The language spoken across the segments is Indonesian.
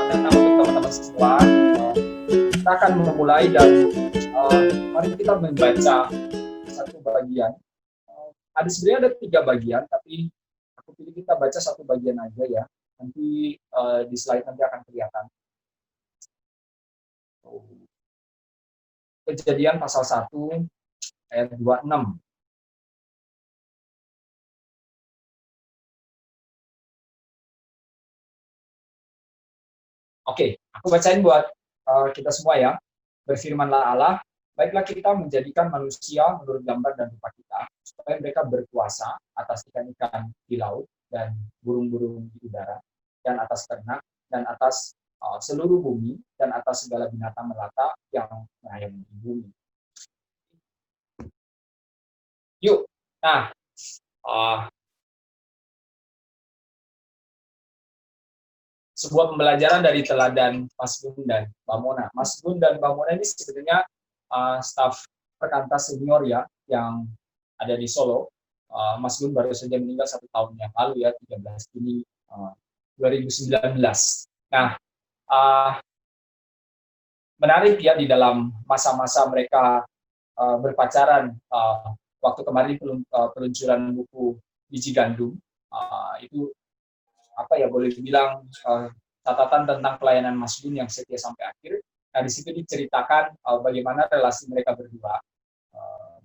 datang untuk teman-teman semua. Kita akan memulai dan mari kita membaca satu bagian. Ada sebenarnya ada 3 bagian, tapi aku pilih kita baca satu bagian aja ya. Nanti di slide nanti akan kelihatan. Kejadian pasal 1 ayat 26. Oke, aku bacain buat kita semua ya. Berfirmanlah Allah, baiklah kita menjadikan manusia menurut gambar dan rupa kita, supaya mereka berkuasa atas ikan-ikan di laut dan burung-burung di udara, dan atas ternak, dan atas seluruh bumi, dan atas segala binatang melata yang mengayomi di bumi. Yuk, nah, sebuah pembelajaran dari teladan Mas Gun dan Mbak Mona. Mas Gun dan Mbak Mona ini sebenarnya staf perkantas senior ya, yang ada di Solo. Mas Gun baru saja meninggal 1 tahun yang lalu ya, 13 Juni 2019. Nah, menarik ya di dalam masa-masa mereka berpacaran, waktu kemarin peluncuran buku Biji Gandum, itu apa ya, boleh dibilang catatan tentang pelayanan Mas Gun yang setia sampai akhir. Nah, di situ diceritakan bagaimana relasi mereka berdua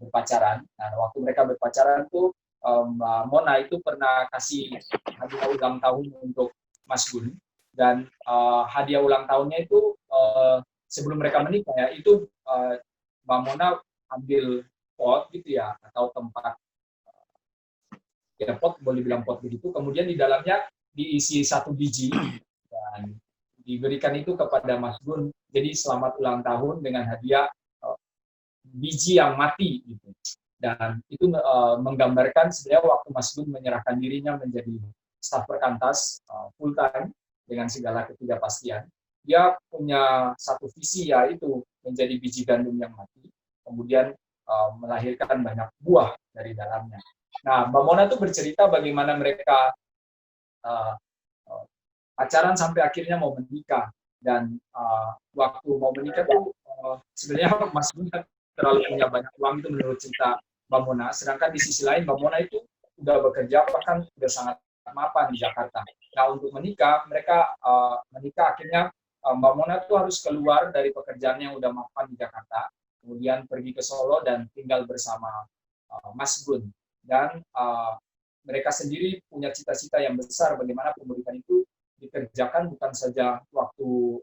berpacaran. Nah, waktu mereka berpacaran tuh Mbak Mona itu pernah kasih hadiah ulang tahun untuk Mas Gun, dan hadiah ulang tahunnya itu sebelum mereka menikah ya, itu Mbak Mona ambil pot gitu ya, atau tempat ya, pot, boleh bilang pot begitu, kemudian di dalamnya diisi 1 biji dan diberikan itu kepada Mas Gun. Jadi selamat ulang tahun dengan hadiah biji yang mati gitu. Dan itu menggambarkan sebenarnya waktu Mas Gun menyerahkan dirinya menjadi staf perkantas full time dengan segala ketidakpastian, dia punya satu visi, yaitu menjadi biji gandum yang mati, kemudian melahirkan banyak buah dari dalamnya. Nah, Mbak Mona tuh bercerita bagaimana mereka pacaran sampai akhirnya mau menikah, dan waktu mau menikah tuh sebenarnya Mas Gun terlalu punya banyak uang itu menurut cerita Mbak Mona, sedangkan di sisi lain Mbak Mona itu udah bekerja, bahkan udah sangat mapan di Jakarta. Nah, untuk menikah, mereka menikah akhirnya Mbak Mona tuh harus keluar dari pekerjaan yang udah mapan di Jakarta, kemudian pergi ke Solo dan tinggal bersama Mas Gun. Dan mereka sendiri punya cita-cita yang besar bagaimana pemuritan itu dikerjakan bukan saja waktu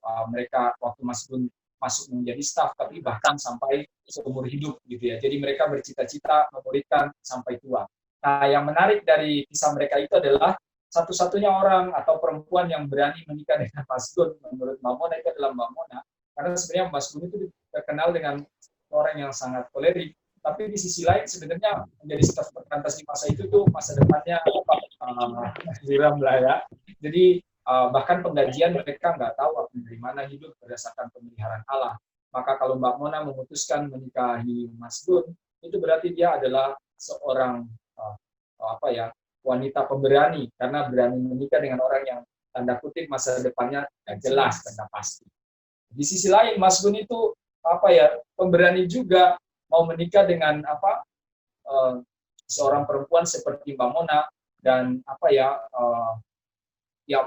waktu Mas Gun masuk menjadi staf, tapi bahkan sampai seumur hidup gitu ya. Jadi mereka bercita-cita memuridkan sampai tua. Nah, yang menarik dari kisah mereka itu adalah satu-satunya orang atau perempuan yang berani menikah dengan Mas Gun menurut Mbak Mona itu adalah Mbak Mona, karena sebenarnya Mas Gun itu terkenal dengan orang yang sangat kolerik, tapi di sisi lain sebenarnya menjadi staf perkantas di masa itu tuh masa depannya suram lah ya. Jadi bahkan penggajian mereka nggak tahu dari mana hidup berdasarkan pemeliharaan Allah. Maka kalau Mbak Mona memutuskan menikahi Mas Gun, itu berarti dia adalah seorang wanita pemberani, karena berani menikah dengan orang yang tanda kutip masa depannya nggak jelas, tanda pasti. Di sisi lain Mas Gun itu pemberani juga, mau menikah dengan seorang perempuan seperti Mbak Mona, dan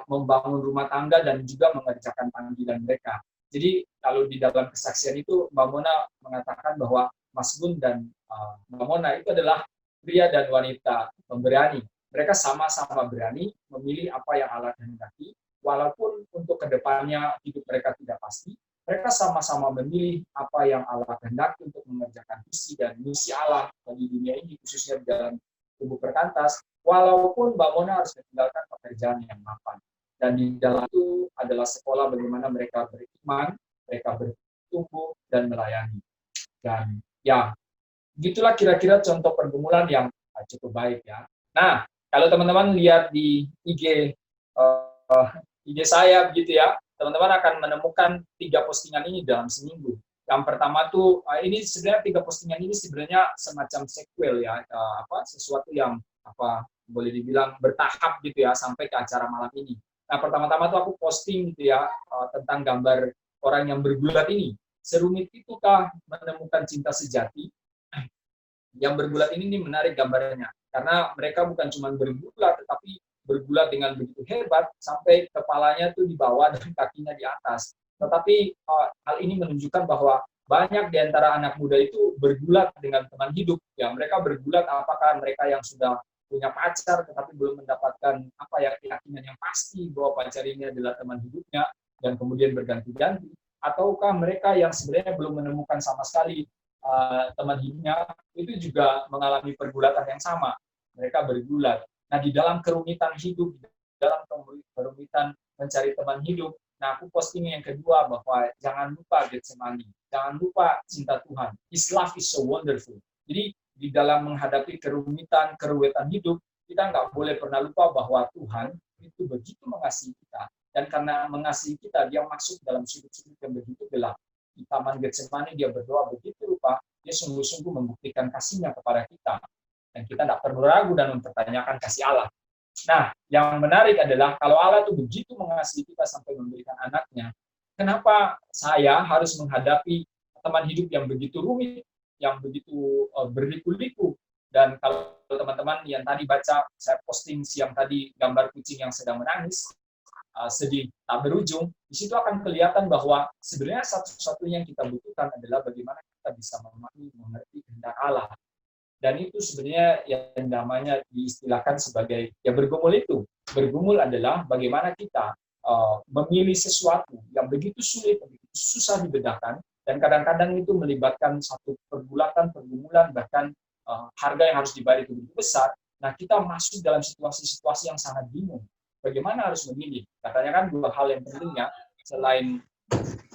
membangun rumah tangga dan juga mengerjakan panggilan mereka. Jadi kalau di dalam kesaksian itu Mbak Mona mengatakan bahwa Mas Gun dan Mbak Mona itu adalah pria dan wanita pemberani. Mereka sama-sama berani memilih apa yang Allah kehendaki, walaupun untuk kedepannya hidup mereka tidak pasti. Mereka sama-sama memilih apa yang Allah kehendaki untuk mengerjakan visi dan misi Allah bagi dunia ini, khususnya di dalam tubuh perkantas, walaupun Mbak Mona harus meninggalkan pekerjaan yang mapan. Dan di dalam itu adalah sekolah bagaimana mereka beriman, mereka bertumbuh dan melayani. Dan ya, begitulah kira-kira contoh pergumulan yang cukup baik ya. Nah, kalau teman-teman lihat di IG saya begitu ya, teman-teman akan menemukan 3 postingan ini dalam seminggu. Yang pertama tuh ini sebenarnya 3 postingan ini sebenarnya semacam sequel ya, sesuatu yang boleh dibilang bertahap gitu ya sampai ke acara malam ini. Nah, pertama-tama tuh aku posting gitu ya, tentang gambar orang yang bergulat ini. Serumit itukah menemukan cinta sejati? Yang bergulat ini menarik gambarnya, karena mereka bukan cuma bergulat, tetapi bergulat dengan begitu hebat sampai kepalanya tuh di bawah dan kakinya di atas. Tetapi hal ini menunjukkan bahwa banyak di antara anak muda itu bergulat dengan teman hidup. Ya, mereka bergulat apakah mereka yang sudah punya pacar tetapi belum mendapatkan apa ya, keyakinan yang pasti bahwa pacar ini adalah teman hidupnya dan kemudian berganti-ganti, ataukah mereka yang sebenarnya belum menemukan sama sekali teman hidupnya, itu juga mengalami pergulatan yang sama. Mereka bergulat. Nah, di dalam kerumitan hidup, di dalam kerumitan mencari teman hidup, nah aku posting yang kedua bahwa jangan lupa Getsemani, jangan lupa cinta Tuhan. His love is so wonderful. Jadi di dalam menghadapi kerumitan, keruwetan hidup, kita nggak boleh pernah lupa bahwa Tuhan itu begitu mengasihi kita. Dan karena mengasihi kita, dia masuk dalam sudut-sudut yang begitu gelap. Di Taman Getsemani dia berdoa begitu rupa, dia sungguh-sungguh membuktikan kasihnya kepada kita. Dan kita tidak perlu ragu dan mempertanyakan kasih Allah. Nah, yang menarik adalah kalau Allah itu begitu mengasihi kita sampai memberikan anaknya, kenapa saya harus menghadapi teman hidup yang begitu rumit, yang begitu berliku-liku? Dan kalau teman-teman yang tadi baca, saya posting siang tadi gambar kucing yang sedang menangis, sedih tak berujung, di situ akan kelihatan bahwa sebenarnya satu-satunya yang kita butuhkan adalah bagaimana kita bisa memahami, mengerti kehendak Allah. Dan itu sebenarnya yang namanya diistilahkan sebagai ya bergumul itu. Bergumul adalah bagaimana kita memilih sesuatu yang begitu sulit, begitu susah dibedakan, dan kadang-kadang itu melibatkan satu pergumulan, bahkan harga yang harus dibayar itu begitu besar. Nah, kita masuk dalam situasi-situasi yang sangat bingung. Bagaimana harus memilih? Katanya kan dua hal yang pentingnya, selain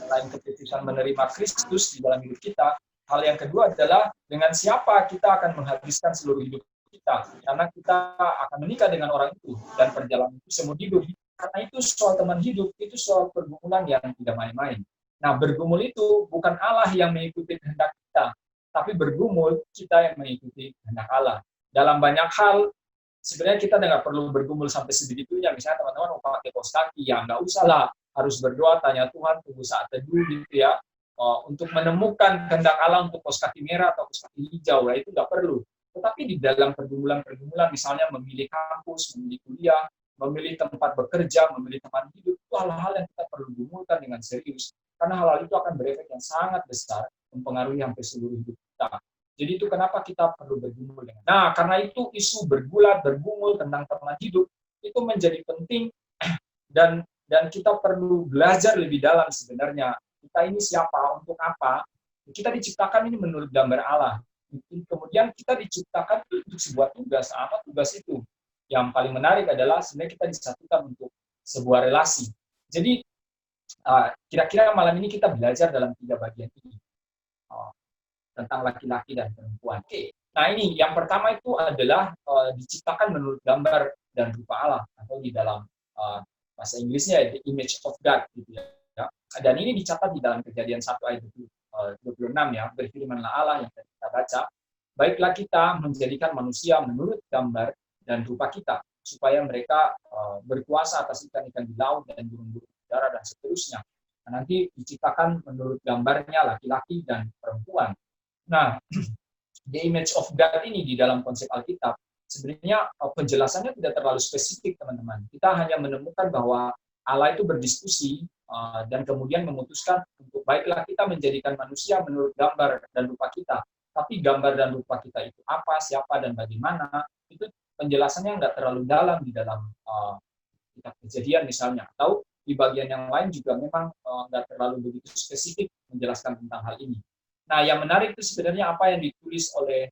keputusan menerima Kristus di dalam hidup kita, hal yang kedua adalah dengan siapa kita akan menghabiskan seluruh hidup kita. Karena kita akan menikah dengan orang itu, dan perjalanan itu seumur hidup. Karena itu soal teman hidup, itu soal pergumulan yang tidak main-main. Nah, bergumul itu bukan Allah yang mengikuti kehendak kita, tapi bergumul kita yang mengikuti kehendak Allah. Dalam banyak hal, sebenarnya kita nggak perlu bergumul sampai sebegitunya. Misalnya teman-teman mau pakai kaos kaki, ya nggak usah lah. Harus berdoa, tanya Tuhan, tunggu saat teduh gitu ya. Untuk menemukan kehendak Allah untuk kaos kaki merah atau kaos kaki hijau, ya itu nggak perlu. Tetapi di dalam pergumulan-pergumulan, misalnya memilih kampus, memilih kuliah, memilih tempat bekerja, memilih teman hidup, itu hal-hal yang kita perlu gumulkan dengan serius. Karena hal-hal itu akan berefek yang sangat besar, mempengaruhi hampir seluruh hidup kita. Jadi itu kenapa kita perlu bergumul dengan. Nah, karena itu isu bergulat, bergumul tentang teman hidup itu menjadi penting dan kita perlu belajar lebih dalam sebenarnya. Kita ini siapa, untuk apa? Kita diciptakan ini menurut gambar Allah. Kemudian kita diciptakan untuk sebuah tugas. Apa tugas itu? Yang paling menarik adalah sebenarnya kita disatukan untuk sebuah relasi. Jadi kira-kira malam ini kita belajar dalam 3 bagian ini. Tentang laki-laki dan perempuan. Oke. Nah, ini yang pertama itu adalah diciptakan menurut gambar dan rupa Allah, atau di dalam bahasa Inggrisnya the image of God gitu ya. Dan ini dicatat di dalam Kejadian 1 ayat 26 ya, berfirmanlah Allah yang tadi kita baca, baiklah kita menjadikan manusia menurut gambar dan rupa kita, supaya mereka berkuasa atas ikan-ikan di laut dan burung-burung di udara dan seterusnya. Nah, nanti diciptakan menurut gambarnya laki-laki dan perempuan. Nah, the image of God ini di dalam konsep Alkitab, sebenarnya penjelasannya tidak terlalu spesifik, teman-teman. Kita hanya menemukan bahwa Allah itu berdiskusi dan kemudian memutuskan untuk baiklah kita menjadikan manusia menurut gambar dan rupa kita. Tapi gambar dan rupa kita itu apa, siapa, dan bagaimana, itu penjelasannya nggak terlalu dalam di dalam kitab Kejadian misalnya. Atau di bagian yang lain juga memang nggak terlalu begitu spesifik menjelaskan tentang hal ini. Nah, yang menarik itu sebenarnya apa yang ditulis oleh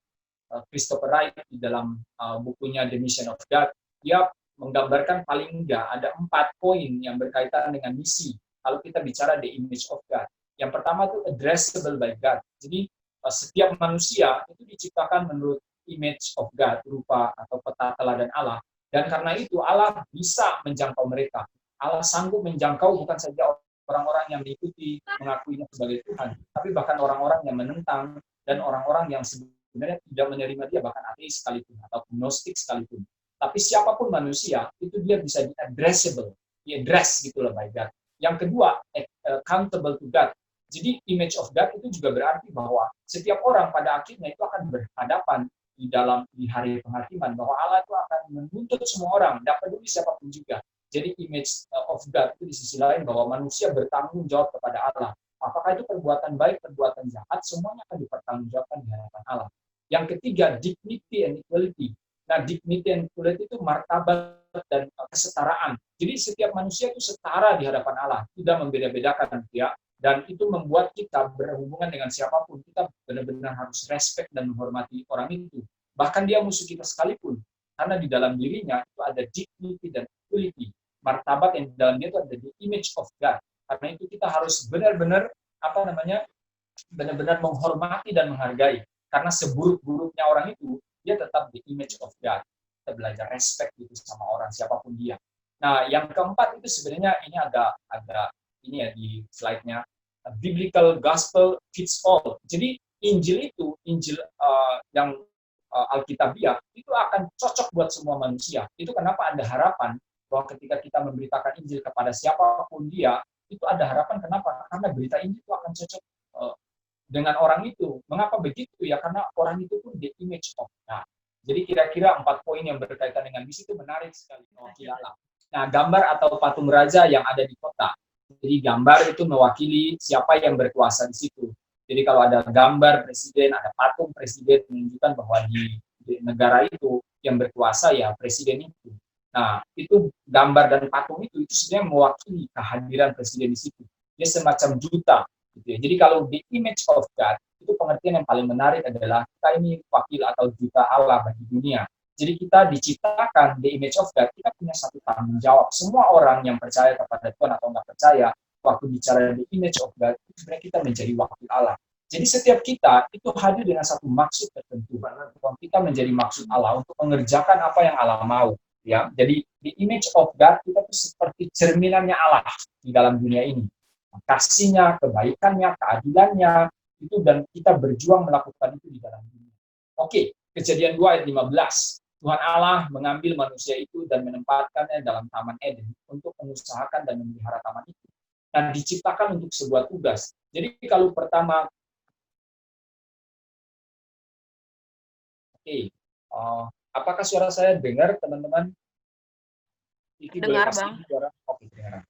Christopher Wright di dalam bukunya The Mission of God. Dia menggambarkan paling enggak ada 4 poin yang berkaitan dengan misi. Kalau kita bicara the image of God. Yang pertama itu addressable by God. Jadi setiap manusia itu diciptakan menurut image of God, rupa atau peta teladan Allah. Dan karena itu Allah bisa menjangkau mereka. Allah sanggup menjangkau bukan saja orang-orang yang diikuti, mengakuinya sebagai Tuhan, tapi bahkan orang-orang yang menentang dan orang-orang yang sebenarnya tidak menerima dia, bahkan ateis sekalipun atau gnostik sekalipun. Tapi siapapun manusia itu dia bisa di-addressable, address gitu loh by God. Yang kedua, accountable to God. Jadi image of God itu juga berarti bahwa setiap orang pada akhirnya itu akan berhadapan di hari penghakiman, bahwa Allah itu akan menuntut semua orang, tidak peduli siapapun juga. Jadi image of God itu di sisi lain bahwa manusia bertanggung jawab kepada Allah. Apakah itu perbuatan baik, perbuatan jahat, semuanya akan dipertanggungjawabkan di hadapan Allah. Yang ketiga, dignity and equality. Nah, dignity and equality itu martabat dan kesetaraan. Jadi setiap manusia itu setara di hadapan Allah, tidak membeda-bedakan ya. Dan itu membuat kita berhubungan dengan siapapun, kita benar-benar harus respect dan menghormati orang itu. Bahkan dia musuh kita sekalipun, karena di dalam dirinya itu ada dignity dan equality. Martabat yang di dalam dia itu ada the image of God. Karena itu kita harus benar-benar benar-benar menghormati dan menghargai. Karena seburuk-buruknya orang itu, dia tetap the image of God. Kita belajar respect gitu sama orang, siapapun dia. Nah, yang keempat itu sebenarnya ini agak ini ya di slide-nya, biblical gospel fits all. Jadi Injil itu, Injil yang Alkitabiah, itu akan cocok buat semua manusia. Itu kenapa ada harapan bahwa ketika kita memberitakan Injil kepada siapapun dia, itu ada harapan. Kenapa? Karena berita Injil itu akan cocok dengan orang itu. Mengapa begitu? Ya karena orang itu pun the image of God. Jadi kira-kira 4 poin yang berkaitan dengan misi itu menarik sekali. Nah, gambar atau patung raja yang ada di kota. Jadi gambar itu mewakili siapa yang berkuasa di situ. Jadi kalau ada gambar presiden, ada patung presiden, menunjukkan bahwa di negara itu yang berkuasa ya presiden itu. Nah, itu gambar dan patung itu sebenarnya mewakili kehadiran presiden di situ. Dia semacam duta. Gitu ya. Jadi kalau the image of God, itu pengertian yang paling menarik adalah kita ini wakil atau duta Allah bagi dunia. Jadi kita diciptakan the image of God, kita punya satu tanggung jawab. Semua orang yang percaya kepada Tuhan atau nggak percaya, waktu bicara the image of God, itu sebenarnya kita menjadi wakil Allah. Jadi setiap kita itu hadir dengan satu maksud tertentu. Kita menjadi maksud Allah untuk mengerjakan apa yang Allah mau. Ya, jadi the image of God kita itu seperti cerminannya Allah di dalam dunia ini. Kasihnya, kebaikannya, keadilannya, itu dan kita berjuang melakukan itu di dalam dunia. Oke, Kejadian 2 ayat 15. Tuhan Allah mengambil manusia itu dan menempatkannya dalam Taman Eden untuk mengusahakan dan memelihara taman itu. Dan diciptakan untuk sebuah tugas. Jadi kalau pertama, apakah suara saya dengar, teman-teman? Dengar, Bang. Oke, dengar.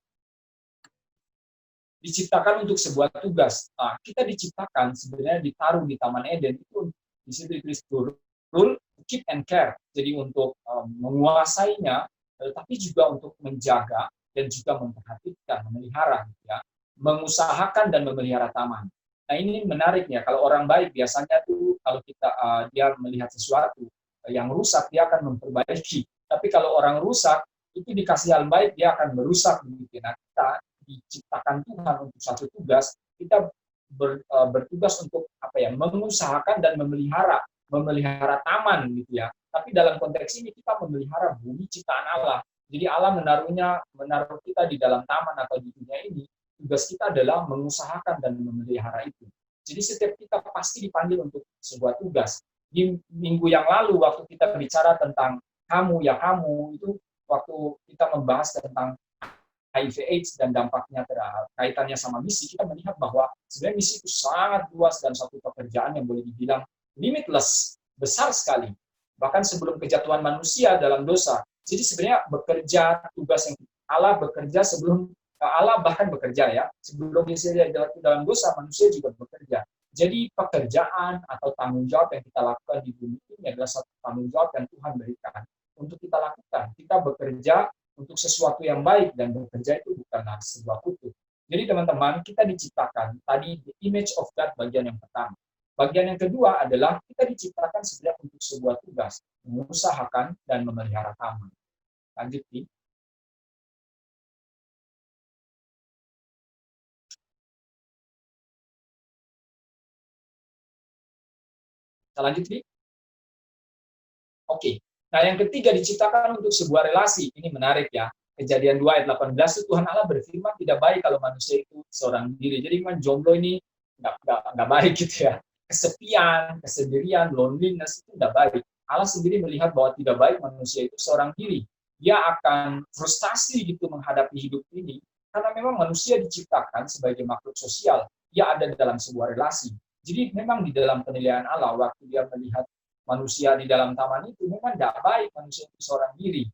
Diciptakan untuk sebuah tugas. Nah, kita diciptakan sebenarnya ditaruh di Taman Eden itu di situ ditulis rule, keep and care. Jadi untuk menguasainya, tapi juga untuk menjaga dan juga memperhatikan, memelihara, ya, mengusahakan dan memelihara taman. Nah ini menariknya. Kalau orang baik biasanya tuh kalau kita dia melihat sesuatu yang rusak dia akan memperbaiki. Tapi kalau orang rusak itu dikasih hal baik dia akan merusak begitu. Nah kita diciptakan Tuhan untuk satu tugas, kita bertugas untuk mengusahakan dan memelihara taman gitu ya. Tapi dalam konteks ini kita memelihara bumi ciptaan Allah. Jadi Allah menaruh kita di dalam taman atau di dunia ini. Tugas kita adalah mengusahakan dan memelihara itu. Jadi setiap kita pasti dipanggil untuk sebuah tugas. Di minggu yang lalu waktu kita bicara tentang kamu itu waktu kita membahas tentang HIV/AIDS dan dampaknya kaitannya sama misi, kita melihat bahwa sebenarnya misi itu sangat luas dan satu pekerjaan yang boleh dibilang limitless, besar sekali. Bahkan sebelum kejatuhan manusia dalam dosa. Jadi sebenarnya bekerja, tugas yang Allah bekerja sebelum Allah bahkan bekerja ya. Sebelum manusia dalam dosa, manusia juga bekerja. Jadi pekerjaan atau tanggung jawab yang kita lakukan di bumi ini adalah satu tanggung jawab yang Tuhan berikan untuk kita lakukan. Kita bekerja untuk sesuatu yang baik dan bekerja itu bukanlah sebuah kutuk. Jadi teman-teman, kita diciptakan tadi the image of God bagian yang pertama. Bagian yang kedua adalah kita diciptakan sebenarnya untuk sebuah tugas, mengusahakan dan memelihara taman. Lanjut, Ki. Lanjut, Ki. Oke. Nah, yang ketiga diciptakan untuk sebuah relasi. Ini menarik ya. Kejadian 2 ayat 18 itu Tuhan Allah berfirman tidak baik kalau manusia itu seorang diri. Jadi memang jomblo ini nggak baik gitu ya. Kesepian, kesendirian, loneliness itu tidak baik. Allah sendiri melihat bahwa tidak baik manusia itu seorang diri. dia akan frustasi gitu menghadapi hidup ini, karena memang manusia diciptakan sebagai makhluk sosial, dia ada dalam sebuah relasi. Jadi memang di dalam penilaian Allah, waktu dia melihat manusia di dalam taman itu, memang tidak baik manusia itu seorang diri.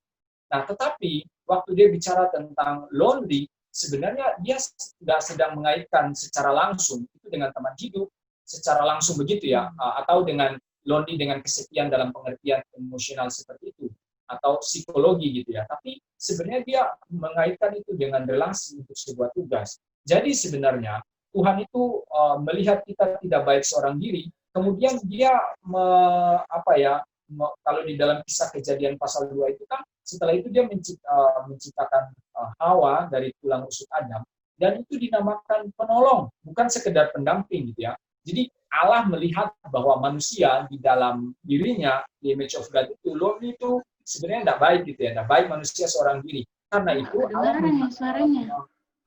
Nah, tetapi waktu dia bicara tentang lonely, sebenarnya dia tidak sedang mengaitkan secara langsung itu dengan teman hidup, secara langsung begitu ya, atau dengan lonely dengan kesepian dalam pengertian emosional seperti itu, atau psikologi gitu ya. Tapi sebenarnya dia mengaitkan itu dengan relasi untuk sebuah tugas. Jadi sebenarnya Tuhan itu melihat kita tidak baik seorang diri, kemudian dia kalau di dalam kisah Kejadian pasal 2 itu kan setelah itu dia menciptakan Hawa dari tulang rusuk Adam, dan itu dinamakan penolong, bukan sekedar pendamping gitu ya. Jadi Allah melihat bahwa manusia di dalam dirinya, di image of God itu, lonely itu sebenarnya tidak baik gitu ya, tidak baik manusia seorang diri. Karena itu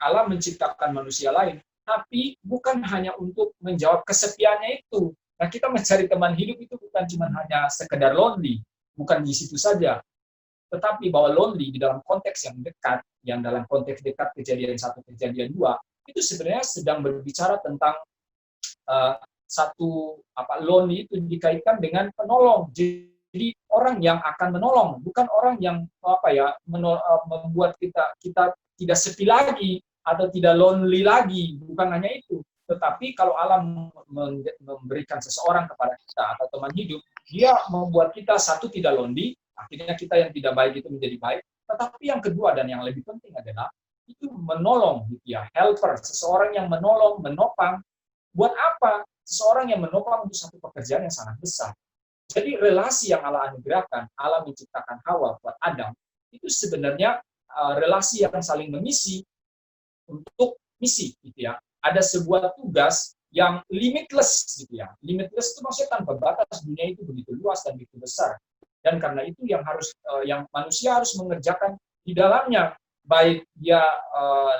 Allah menciptakan manusia lain, tapi bukan hanya untuk menjawab kesepiannya itu. Nah, kita mencari teman hidup itu bukan cuma hanya sekedar lonely, bukan di situ saja. Tetapi bahwa lonely di dalam konteks yang dekat, yang dalam konteks dekat Kejadian 1, Kejadian 2, itu sebenarnya sedang berbicara tentang lonely itu dikaitkan dengan penolong. Jadi orang yang akan menolong, bukan orang yang membuat kita tidak sepi lagi atau tidak lonely lagi, bukan hanya itu. Tetapi kalau Allah memberikan seseorang kepada kita atau teman hidup, dia membuat kita satu tidak lonely, akhirnya kita yang tidak baik itu menjadi baik. Tetapi yang kedua dan yang lebih penting adalah itu menolong, gitu ya, helper, seseorang yang menolong, menopang. Buat apa? Seseorang yang menopang untuk satu pekerjaan yang sangat besar. Jadi relasi yang Allah anugerahkan, Allah menciptakan Hawa buat Adam, itu sebenarnya relasi yang saling mengisi untuk misi, gitu ya. Ada sebuah tugas yang limitless gitu ya. Limitless itu maksudnya tanpa batas, dunia itu begitu luas dan begitu besar. Dan karena itu yang manusia harus mengerjakan di dalamnya, baik dia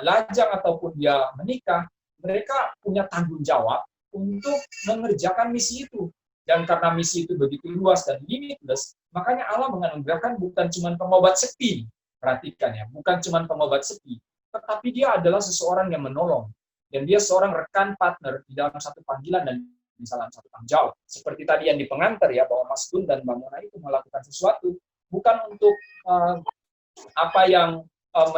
lajang ataupun dia menikah, mereka punya tanggung jawab untuk mengerjakan misi itu. Dan karena misi itu begitu luas dan limitless, makanya Allah menganugerahkan bukan cuma pengobat sepi. Perhatikan ya, bukan cuma pengobat sepi, tetapi dia adalah seseorang yang menolong. Dan dia seorang rekan partner di dalam satu panggilan dan di dalam satu tanggung jawab. Seperti tadi yang di pengantar ya, bahwa Mas Gun dan Mbak Mona itu melakukan sesuatu bukan untuk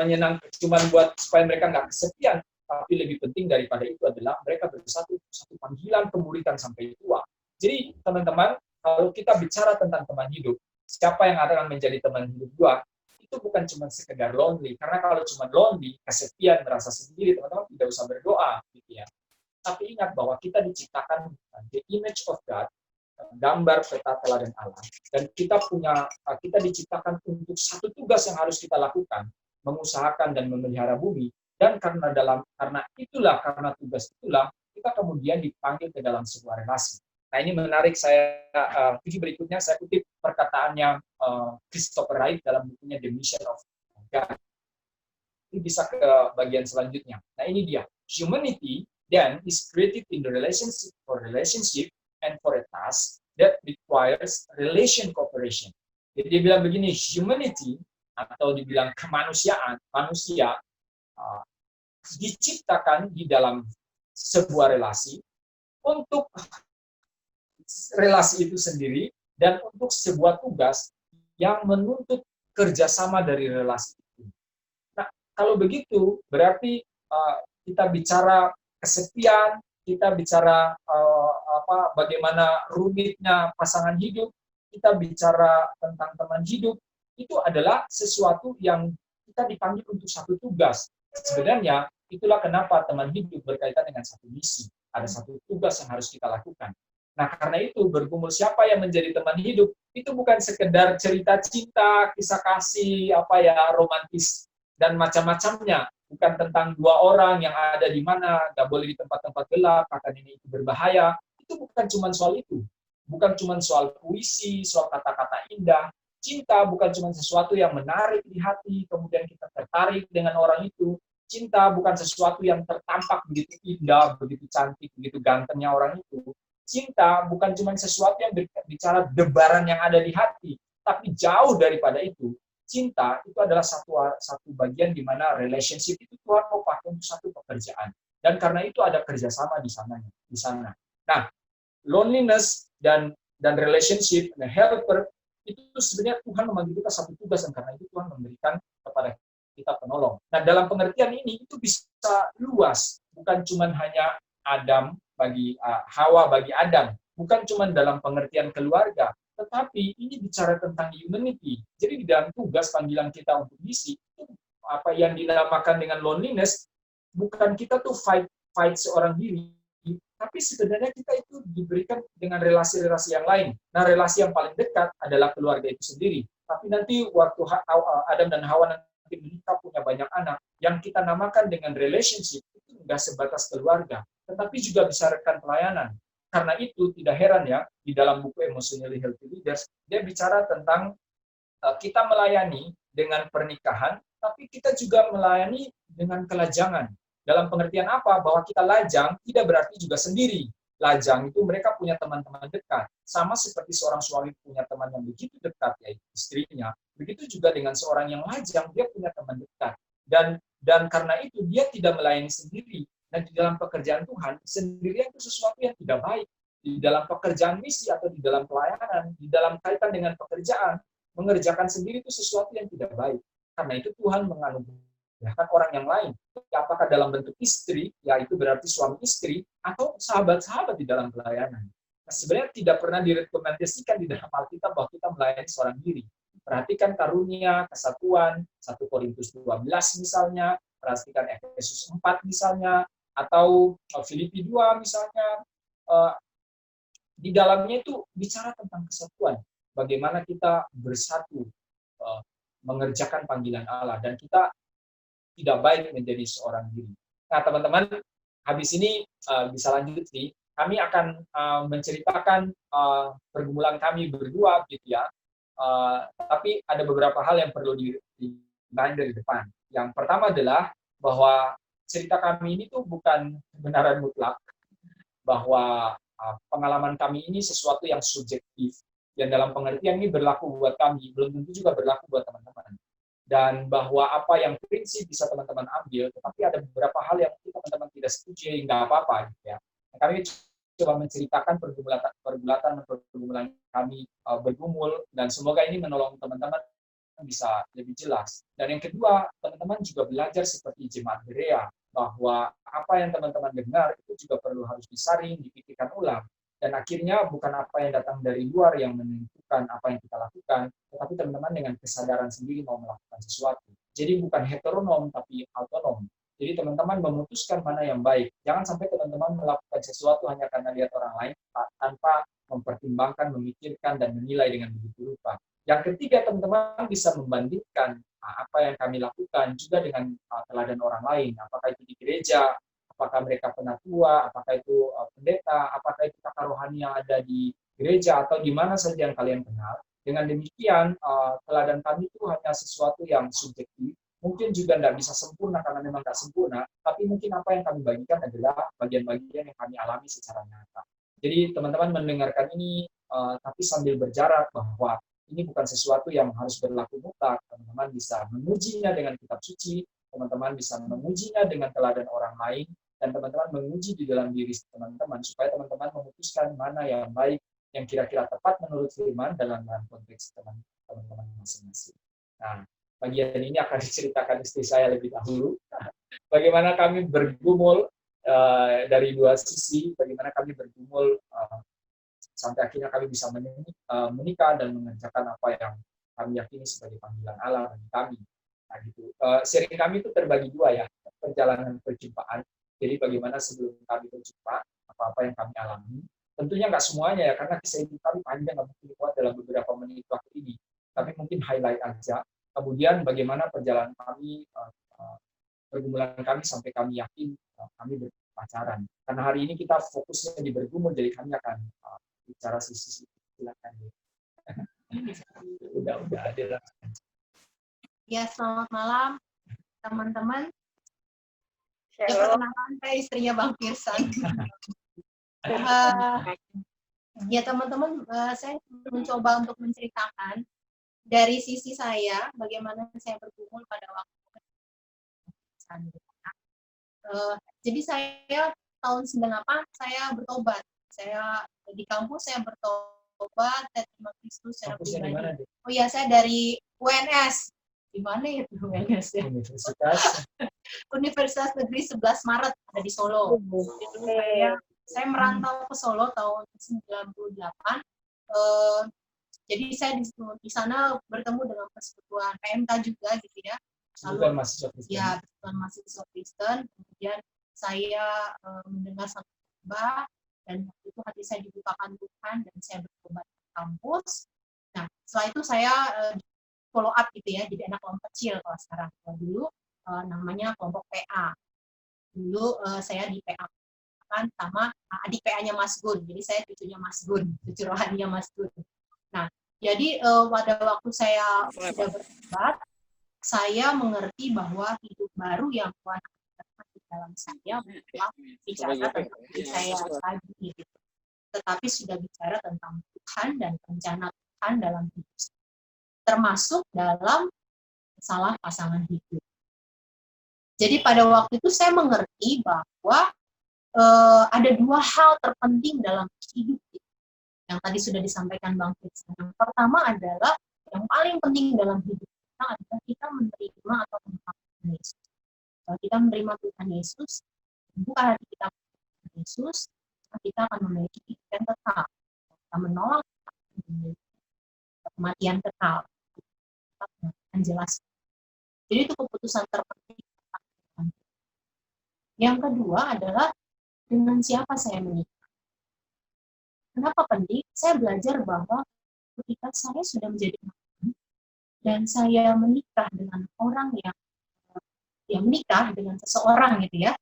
menyenangkan, cuma buat supaya mereka nggak kesepian, tapi lebih penting daripada itu adalah mereka bersatu satu panggilan kemuridan sampai tua. Jadi teman-teman, kalau kita bicara tentang teman hidup, siapa yang akan menjadi teman hidup gua, itu bukan cuma sekedar lonely, karena kalau cuma lonely, kesepian, merasa sendiri, teman-teman tidak usah berdoa, gitu ya. Tapi ingat bahwa kita diciptakan the image of God, gambar peta teladan Allah, dan kita diciptakan untuk satu tugas yang harus kita lakukan, mengusahakan dan memelihara bumi, dan karena tugas itulah kita kemudian dipanggil ke dalam sebuah relasi. Nah, ini menarik, berikutnya saya kutip perkataannya Christopher Wright dalam bukunya The Mission of God. Ini bisa ke bagian selanjutnya. Nah, ini dia. Humanity then is created in the relationship and for a task that requires relation cooperation. Jadi dia bilang begini, humanity atau dibilang kemanusiaan, manusia diciptakan di dalam sebuah relasi untuk relasi itu sendiri dan untuk sebuah tugas yang menuntut kerjasama dari relasi itu. Nah, kalau begitu berarti kita bicara kesepian, kita bicara bagaimana rumitnya pasangan hidup, kita bicara tentang teman hidup, itu adalah sesuatu yang kita dipanggil untuk satu tugas. Sebenarnya itulah kenapa teman hidup berkaitan dengan satu misi. Ada satu tugas yang harus kita lakukan. Nah, karena itu bergumul siapa yang menjadi teman hidup, itu bukan sekedar cerita cinta, kisah kasih, romantis, dan macam-macamnya. Bukan tentang dua orang yang ada di mana, nggak boleh di tempat-tempat gelap, akan ini itu berbahaya. Itu bukan cuma soal itu. Bukan cuma soal puisi, soal kata-kata indah. Cinta bukan cuma sesuatu yang menarik di hati, kemudian kita tertarik dengan orang itu. Cinta bukan sesuatu yang tertampak begitu indah, begitu cantik, begitu gantengnya orang itu. Cinta bukan cuma sesuatu yang bicara debaran yang ada di hati, tapi jauh daripada itu. cinta itu adalah satu bagian di mana relationship itu Tuhan mau pakai untuk satu pekerjaan. Dan karena itu ada kerjasama di sana. Nah, loneliness dan relationship dan helper itu sebenarnya Tuhan membagi kita satu tugas, dan karena itu Tuhan memberikan kepada kita penolong. Nah, dalam pengertian ini itu bisa luas, bukan cuma hanya Adam bagi Hawa bagi Adam, bukan cuma dalam pengertian keluarga, tetapi ini bicara tentang humanity. Jadi di dalam tugas panggilan kita untuk misi, apa yang dinamakan dengan loneliness, bukan kita tuh fight seorang diri, tapi sebenarnya kita itu diberikan dengan relasi-relasi yang lain. Nah, relasi yang paling dekat adalah keluarga itu sendiri. Tapi nanti waktu Adam dan Hawa nanti menikah punya banyak anak, yang kita namakan dengan relationship itu enggak sebatas keluarga, tetapi juga bisa rekan pelayanan. Karena itu tidak heran ya, di dalam buku Emotionally Healthy Leaders, dia bicara tentang kita melayani dengan pernikahan, tapi kita juga melayani dengan kelajangan. Dalam pengertian apa? Bahwa kita lajang tidak berarti juga sendiri. Lajang itu mereka punya teman-teman dekat. Sama seperti seorang suami punya teman yang begitu dekat, yaitu istrinya. Begitu juga dengan seorang yang lajang, dia punya teman dekat. Dan karena itu dia tidak melayani sendiri. Dan di dalam pekerjaan Tuhan, sendirian itu sesuatu yang tidak baik. Di dalam pekerjaan misi atau di dalam pelayanan, di dalam kaitan dengan pekerjaan, mengerjakan sendiri itu sesuatu yang tidak baik. Karena itu Tuhan menganugerahkan orang yang lain. Apakah dalam bentuk istri, yaitu berarti suami istri, atau sahabat-sahabat di dalam pelayanan. Nah, sebenarnya tidak pernah direkomendasikan di dalam Alkitab bahwa kita melayani seorang diri. Perhatikan karunia, kesatuan, 1 Korintus 12 misalnya, perhatikan Efesus 4 misalnya, atau Filipi 2 misalnya. Di dalamnya itu bicara tentang kesatuan. Bagaimana kita bersatu mengerjakan panggilan Allah, dan kita tidak baik menjadi seorang diri. Nah, teman-teman, habis ini bisa lanjut sih. Kami akan menceritakan pergumulan kami berdua, gitu ya. Tapi ada beberapa hal yang perlu dimain dari depan. Yang pertama adalah bahwa cerita kami ini tuh bukan kebenaran mutlak, bahwa pengalaman kami ini sesuatu yang subjektif, yang dalam pengertian ini berlaku buat kami, belum tentu juga berlaku buat teman-teman. Dan bahwa apa yang prinsip bisa teman-teman ambil, tetapi ada beberapa hal yang teman-teman tidak setuju, nggak apa-apa, gitu ya. Kami coba menceritakan pergumulan kami bergumul, dan semoga ini menolong teman-teman bisa lebih jelas. Dan yang kedua, teman-teman juga belajar seperti jemaat Berea, bahwa apa yang teman-teman dengar itu juga perlu harus disaring, dipikirkan ulang. Dan akhirnya bukan apa yang datang dari luar yang menentukan apa yang kita lakukan, tetapi teman-teman dengan kesadaran sendiri mau melakukan sesuatu. Jadi bukan heteronom, tapi autonom. Jadi teman-teman memutuskan mana yang baik. Jangan sampai teman-teman melakukan sesuatu hanya karena lihat orang lain, tanpa mempertimbangkan, memikirkan, dan menilai dengan begitu rupa. Yang ketiga, teman-teman bisa membandingkan apa yang kami lakukan juga dengan teladan orang lain. Apakah itu di gereja, apakah mereka penatua, apakah itu pendeta, apakah itu kakak rohani yang ada di gereja, atau di mana saja yang kalian kenal. Dengan demikian, teladan kami itu hanya sesuatu yang subjektif, mungkin juga tidak bisa sempurna karena memang tidak sempurna, tapi mungkin apa yang kami bagikan adalah bagian-bagian yang kami alami secara nyata. Jadi teman-teman mendengarkan ini, tapi sambil berjarak, bahwa ini bukan sesuatu yang harus berlaku mutlak. Teman-teman bisa mengujinya dengan kitab suci, teman-teman bisa mengujinya dengan teladan orang lain, dan teman-teman menguji di dalam diri teman-teman, supaya teman-teman memutuskan mana yang baik, yang kira-kira tepat menurut firman dalam konteks teman-teman masing-masing. Nah, bagian ini akan diceritakan istri saya lebih dahulu. Bagaimana kami bergumul dari dua sisi, bagaimana kami bergumul sampai akhirnya kami bisa menikah dan mengerjakan apa yang kami yakini sebagai panggilan Allah bagi kami. Nah, gitu. Sharing kami itu terbagi dua ya, perjalanan perjumpaan. Jadi bagaimana sebelum kami berjumpa, apa-apa yang kami alami. Tentunya nggak semuanya ya, karena kisah hidup kami panjang, nggak mungkin kuat dalam beberapa menit waktu ini. Tapi mungkin highlight aja. Kemudian bagaimana perjalanan kami, pergumulan kami sampai kami yakin kami berpacaran. Karena hari ini kita fokusnya di bergumul, jadi kami akan bicara sisi silakan. Udah ada. Ya, selamat malam teman-teman. Ya, perkenalkan saya istrinya Bang Pirsan. Ya teman-teman, saya mencoba untuk menceritakan dari sisi saya, bagaimana saya bergumul pada waktu jadi saya tahun 98 saya bertobat. Saya di kampus saya bertobat, saya terima Kristus secara pribadi. Oh iya, saya dari UNS. Di mana itu UNS ya? Universitas Negeri 11 Maret ada di Solo. Itu saya merantau ke Solo tahun 98. Jadi saya di sana bertemu dengan persekutuan PMK juga gitu ya. Lalu mahasiswa Kristen. Ya, persekutuan mahasiswa Kristen. Kemudian saya mendengar satu khotbah dan waktu itu hati saya dibukakan Tuhan dan saya bertobat ke kampus. Nah, setelah itu saya follow up gitu ya, jadi anak kelompok kecil kalau sekarang. Kalau dulu namanya kelompok PA. Dulu saya di PA kan sama adik PA-nya Mas Gun. Jadi saya cucunya Mas Gun, cucu rohaninya Mas Gun. Nah, jadi pada waktu saya sudah bertobat, saya mengerti bahwa hidup baru yang Tuhan akan di dalam saya bukan bicara tentang diri saya lagi, gitu. Tetapi sudah bicara tentang Tuhan dan rencana Tuhan dalam hidup saya, termasuk dalam masalah pasangan hidup. Jadi pada waktu itu saya mengerti bahwa ada dua hal terpenting dalam hidup yang tadi sudah disampaikan Bang Fritz. Yang pertama adalah yang paling penting dalam hidup kita adalah kita menerima atau menerima Tuhan Yesus. Kalau kita menerima Tuhan Yesus, bukan hati kita Tuhan Yesus, kita akan memiliki hidup yang kekal. Kita menolak kematian kekal. Kita akan jelas. Jadi itu keputusan terpenting. Yang kedua adalah dengan siapa saya menikah. Kenapa penting? Saya belajar bahwa ketika saya sudah menjadi matang dan saya menikah dengan orang yang menikah dengan seseorang gitu ya,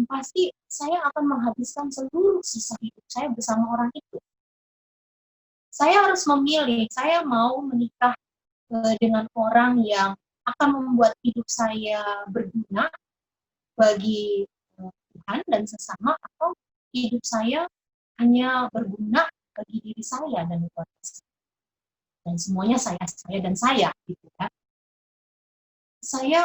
pasti saya akan menghabiskan seluruh sisa hidup saya bersama orang itu. Saya harus memilih, saya mau menikah dengan orang yang akan membuat hidup saya berguna bagi Tuhan dan sesama, atau hidup saya hanya berguna bagi diri saya dan keluarga saya. Dan semuanya saya gitu ya. Saya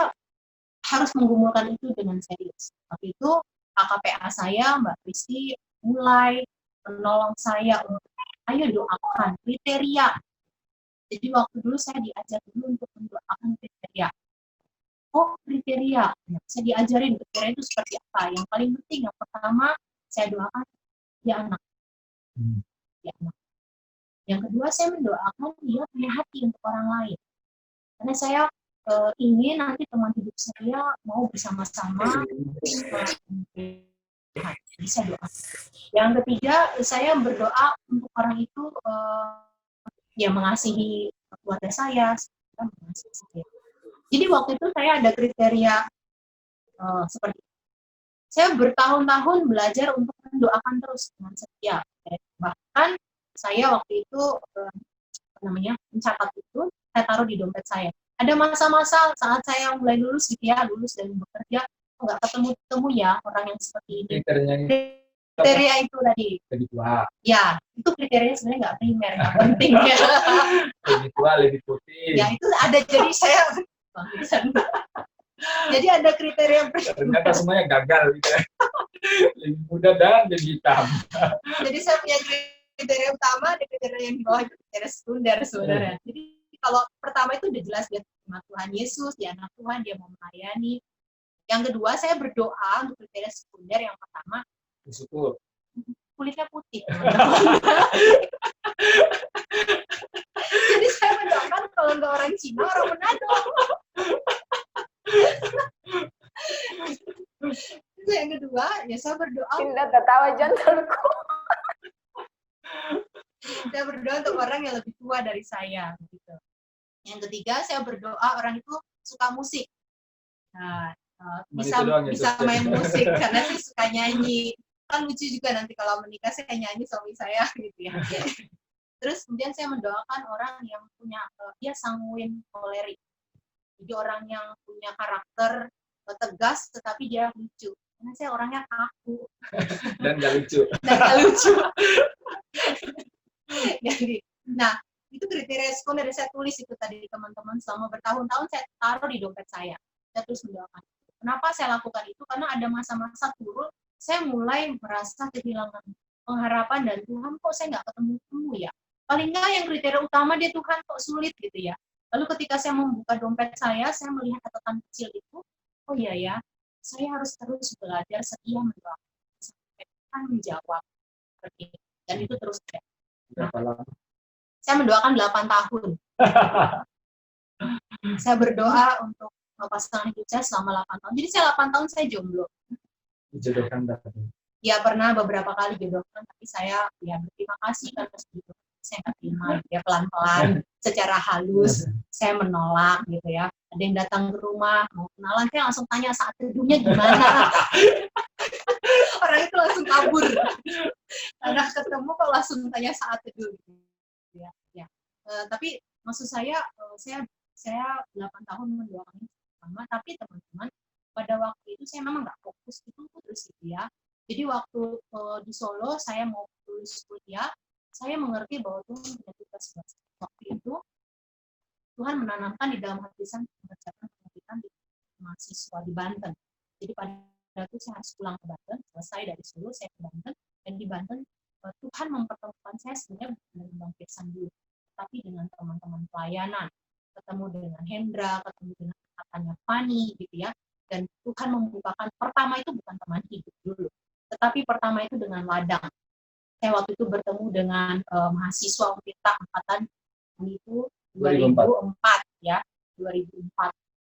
harus menggumulkan itu dengan serius. Waktu itu KKPA saya, Mbak Kristi, mulai menolong saya untuk ayo doakan kriteria. Jadi waktu dulu saya diajar dulu untuk mendoakan kriteria. Oh, kriteria. Nah, saya diajarin kriteria itu seperti apa. Yang paling penting, yang pertama, saya doakan dia anak. Dia anak. Yang kedua, saya mendoakan dia punya hati untuk orang lain. Karena saya ingin nanti teman hidup saya mau bersama-sama. Jadi saya doa. Yang ketiga, saya berdoa untuk orang itu yang mengasihi keluarga saya. Jadi waktu itu saya ada kriteria seperti itu. Saya bertahun-tahun belajar untuk mendoakan terus dengan setia. Bahkan saya waktu itu mencatat itu, saya taruh di dompet saya. Ada masa-masa saat saya mulai lulus gitu ya, lulus dan bekerja, nggak ketemu ya orang yang seperti ini. Kriteria itu tadi. Lebih tua. Ya, itu kriterianya sebenarnya nggak primer, nggak penting ya. Lebih tua, lebih putih. Ya itu ada, jadi saya jadi ada kriteria primer. Ternyata semuanya gagal gitu ya. Lebih muda dan lebih hitam. Jadi saya punya kriteria utama, ada kriteria yang di bawah, kriteria sekunder, saudara. Jadi kalau pertama itu udah jelas dia terima Tuhan Yesus, dia anak Tuhan, dia mau melayani. Yang kedua, saya berdoa untuk kriteria sekunder. Yang pertama, bersyukur. Kulitnya putih. Jadi saya mendoakan kalau nggak orang Cina, orang Manado. Itu yang kedua, ya saya berdoa. Tidak tertawa jantungku. Saya berdoa untuk orang yang lebih tua dari saya. Gitu. Yang ketiga, saya berdoa orang itu suka musik. Nah, bisa main musik karena saya suka nyanyi. Kan lucu juga nanti kalau menikah saya nyanyi suami saya gitu ya. Terus kemudian saya mendoakan orang yang punya dia sanguin kolerik. Jadi orang yang punya karakter tegas tetapi dia lucu. Karena saya orangnya kaku dan nggak lucu. Jadi, nah itu kriteria sekunder saya tulis itu tadi teman-teman, selama bertahun-tahun saya taruh di dompet saya terus mendoakan. Kenapa saya lakukan itu? Karena ada masa-masa turun, saya mulai merasa kehilangan pengharapan dan Tuhan kok saya nggak ketemu ya. Paling nggak yang kriteria utama dia Tuhan kok sulit gitu ya. Lalu ketika saya membuka dompet saya melihat catatan kecil itu, oh iya ya, saya harus terus belajar setia mendoakan sampai Tuhan menjawab. Dan itu terus ada. Berapa lama? Saya mendoakan 8 tahun. Saya berdoa untuk pasangan hidup saya selama 8 tahun. Jadi saya 8 tahun saya jomblo. Dijodohkan tadi. Ya pernah beberapa kali jodohkan, tapi saya ya berterima kasih karena segitu. Saya nggak terima ya, pelan-pelan secara halus saya menolak gitu ya. Ada yang datang ke rumah mau kenalan, saya langsung tanya saat teduhnya gimana. Orang itu langsung kabur karena ketemu kok langsung tanya saat teduh gitu ya. Tapi maksud saya 8 tahun mendoakan sama, tapi teman-teman pada waktu itu saya memang nggak fokus itu terus gitu ya. Jadi waktu di Solo saya mau lulus kuliah, saya mengerti bahwa Tuhan punya tugas buat saya. Waktu itu Tuhan menanamkan di dalam hati saya mengerjakan pendidikan di mahasiswa di Banten. Jadi pada itu saya harus pulang ke Banten, selesai dari Solo saya ke Banten, dan di Banten Tuhan mempertemukan saya sebenarnya dengan Bang Firsan dulu, tapi dengan teman-teman pelayanan, ketemu dengan Hendra, ketemu dengan kakaknya Fani gitu ya. Dan Tuhan membukakan, pertama itu bukan teman hidup dulu, tetapi pertama itu dengan ladang. Saya waktu itu bertemu dengan mahasiswa Untirta angkatan itu 2004 ya, 2004.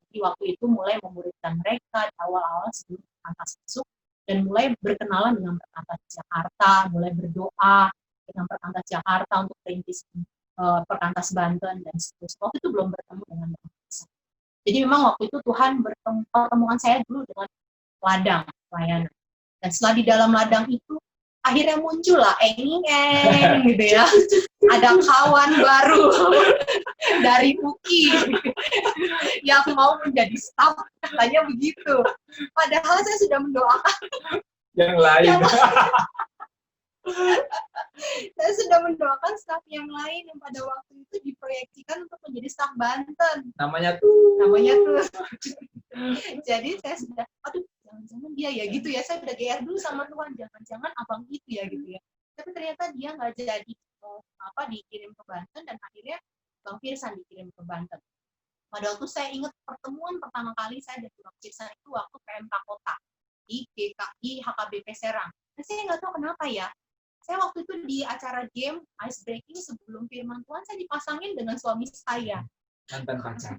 Jadi waktu itu mulai memuridkan mereka di awal-awal sebelum perkantas masuk, dan mulai berkenalan dengan perkantas Jakarta, mulai berdoa dengan perkantas Jakarta untuk perintis perkantas Banten dan seterusnya. Waktu itu belum bertemu dengan perkantas. Jadi memang waktu itu Tuhan pertemuan saya dulu dengan ladang pelayanan. Dan setelah di dalam ladang itu akhirnya muncul lah enging gitu ya. Ada kawan baru dari UKI yang mau menjadi staf, katanya begitu. Padahal saya sudah mendoakan yang lain. Saya sudah mendoakan staf yang lain yang pada waktu itu diproyeksikan untuk menjadi staf Banten. Namanya tuh. Jadi saya sudah, aduh jangan-jangan dia ya gitu ya. Saya udah GR dulu sama Tuhan, jangan-jangan abang itu ya gitu ya. Tapi ternyata dia nggak jadi dikirim ke Banten, dan akhirnya Bang Firsan dikirim ke Banten. Pada waktu saya ingat pertemuan pertama kali saya dengan Bang Firsan itu waktu PMK Kota di HKBP Serang. Nah, saya nggak tahu kenapa ya. Saya waktu itu di acara game Ice Breaking sebelum firman Tuhan, saya dipasangin dengan suami saya.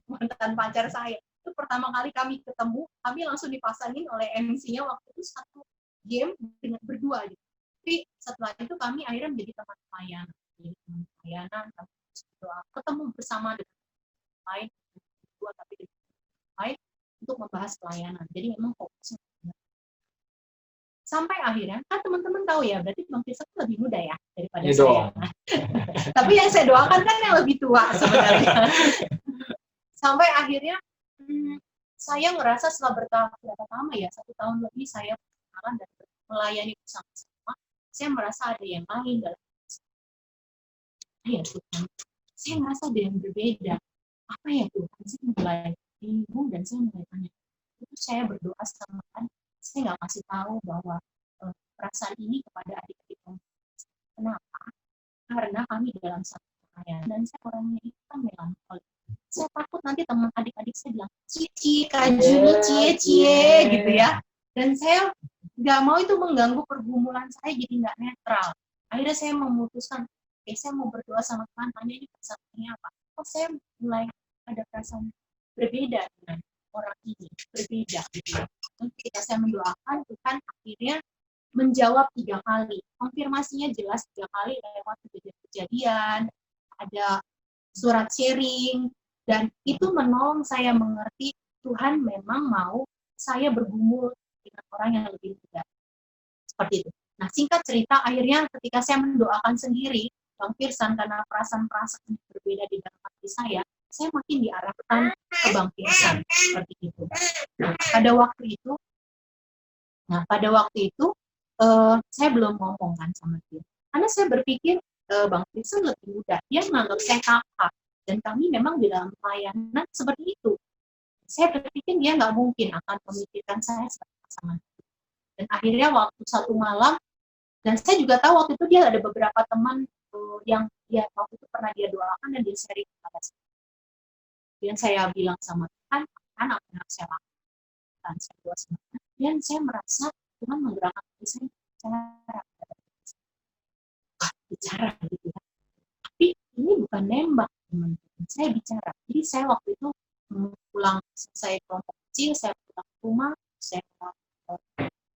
Mantan pacar saya. Itu pertama kali kami ketemu, kami langsung dipasangin oleh MC-nya waktu itu satu game dengan berdua. Gitu. Tapi setelah itu kami akhirnya menjadi teman pelayanan. Jadi teman pelayanan, kami berdoa, ketemu bersama dengan lain, berdua tapi dengan lain untuk membahas pelayanan. Jadi memang fokusnya sampai akhirnya, kan teman-teman tahu ya, berarti Bang Firsan lebih muda ya daripada saya. Tapi yang saya doakan kan yang lebih tua sebenarnya. Sampai akhirnya saya ngerasa setelah berapa lama ya, 1 tahun lebih saya berkenalan dan melayani bersama-sama, saya merasa ada yang lain dalam Tuhan. Saya ngerasa ada yang berbeda. Apa ya Tuhan? Saya mulai bingung dan saya mulai tanya. Itu saya berdoa sama Tuhan. Saya nggak kasih tahu bahwa perasaan ini kepada adik-adik kami. Kenapa? Karena kami dalam satu pelayanan dan saya orangnya itu kan melankolis. Saya takut nanti teman adik-adik saya bilang cici, kajuni, cie gitu ya. Dan saya nggak mau itu mengganggu pergumulan saya, jadi nggak netral. Akhirnya saya memutuskan, saya mau berdoa sama Tuhan, tanya ini perasaannya apa. Saya mulai ada perasaan berbeda dengan orang ini, berbeda gitu ya. Dan ketika saya mendoakan, Tuhan akhirnya menjawab 3 kali. Konfirmasinya jelas 3 kali lewat kejadian, ada surat sharing, dan itu menolong saya mengerti Tuhan memang mau saya bergumul dengan orang yang lebih muda. Seperti itu. Nah, singkat cerita, akhirnya ketika saya mendoakan sendiri, Bang Firsan, karena perasaan-perasaan yang berbeda di dalam hati saya makin diarahkan ke Bang Firsan. Seperti itu. Nah, pada waktu itu, saya belum ngomong kan sama dia. Karena saya berpikir, Bang Kristen lebih muda. Dia menganggap saya kakak. Dan kami memang di dalam pelayanan seperti itu. Saya berpikir dia nggak mungkin akan memikirkan saya sebagai pasangan. Dan akhirnya waktu satu malam, dan saya juga tahu waktu itu dia ada beberapa teman yang dia waktu itu pernah dia doakan dan dia sharing kepada saya. Dan saya bilang sama Tuhan, Tuhan apa yang saya lakukan? Saya doa sama Tuhan. Dan saya merasa Tuhan menggerakkan hati saya bicara gitu ya. Tapi ini bukan nembak, teman-teman. Saya bicara. Jadi saya waktu itu pulang selesai kelompok kecil, saya pulang ke rumah, saya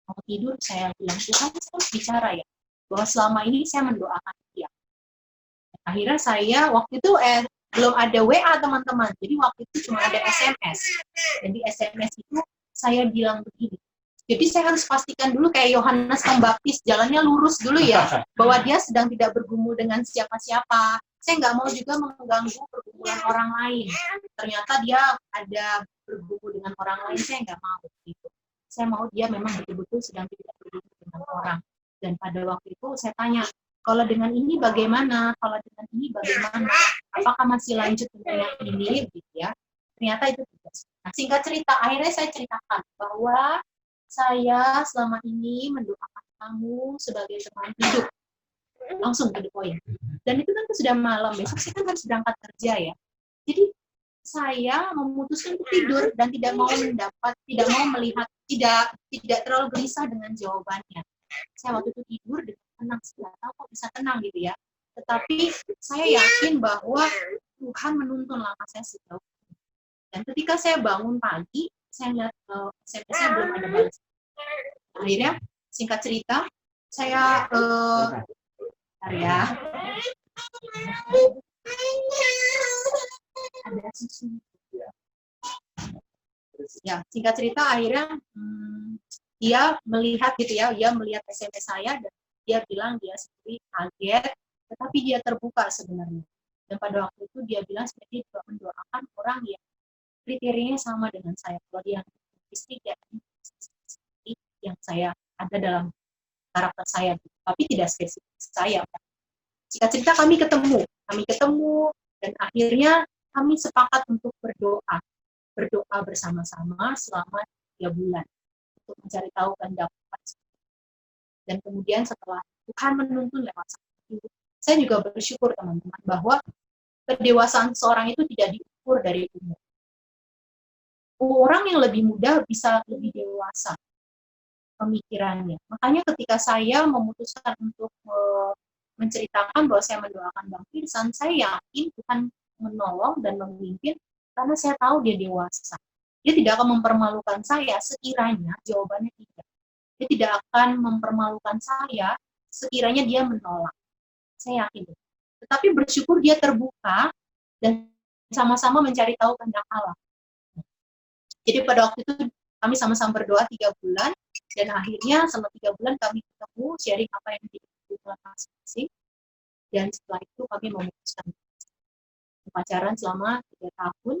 mau tidur, saya bilang Tuhan, saya harus bicara ya, bahwa selama ini saya mendoakan dia. Akhirnya saya waktu itu belum ada WA teman-teman, jadi waktu itu cuma ada SMS. Dan di SMS itu saya bilang begini, jadi saya harus pastikan dulu kayak Yohanes Pembaptis, jalannya lurus dulu ya, bahwa dia sedang tidak bergumul dengan siapa-siapa. Saya nggak mau juga mengganggu pergumulan orang lain. Ternyata dia ada bergumul dengan orang lain, saya nggak mau gitu. Saya mau dia memang betul-betul sedang tidak bergumul dengan orang. Dan pada waktu itu saya tanya, kalau dengan ini bagaimana? Kalau dengan ini bagaimana? Apakah masih lanjut dengan yang ini? Gitu ya. Ternyata itu tidak. Nah, singkat cerita, akhirnya saya ceritakan bahwa saya selama ini mendoakan kamu sebagai teman hidup. Langsung ke the point. Dan itu kan sudah malam, besok saya kan harus berangkat kerja ya. Jadi saya memutuskan untuk tidur dan tidak mau melihat, tidak terlalu gelisah dengan jawabannya. Saya waktu itu tidur dengan tenang, tidak tahu kok bisa tenang gitu ya. Tetapi saya yakin bahwa Tuhan menuntun langkah saya sejauh ini. Dan ketika saya bangun pagi, saya lihat SMS-nya belum ada balas. Akhirnya, singkat cerita, saya ada susu. Ya, singkat cerita akhirnya dia melihat gitu ya, dia melihat SMS saya dan dia bilang dia sendiri kaget, tetapi dia terbuka sebenarnya. Dan pada waktu itu dia bilang seperti juga mendoakan orang yang kriterianya sama dengan saya. Kalau dia istri, dia yang saya ada dalam karakter saya, tapi tidak spesifik saya. Singkat cerita kami ketemu dan akhirnya kami sepakat untuk berdoa bersama-sama selama 3 bulan untuk mencari tahu kehendak Tuhan. Dan kemudian setelah Tuhan menuntun lewat itu, saya juga bersyukur teman-teman bahwa kedewasaan seorang itu tidak diukur dari umur. Orang yang lebih muda bisa lebih dewasa pemikirannya. Makanya ketika saya memutuskan untuk menceritakan bahwa saya mendoakan Bang Firsan, saya yakin Tuhan menolong dan memimpin karena saya tahu dia dewasa. Dia tidak akan mempermalukan saya sekiranya jawabannya tidak. Dia tidak akan mempermalukan saya sekiranya dia menolak. Saya yakin. Tetapi bersyukur dia terbuka dan sama-sama mencari tahu kehendak Allah. Jadi pada waktu itu kami sama-sama berdoa 3 bulan dan akhirnya selama 3 bulan kami ketemu sharing apa yang dibutuhkan masing-masing dan setelah itu kami memutuskan pacaran selama 3 tahun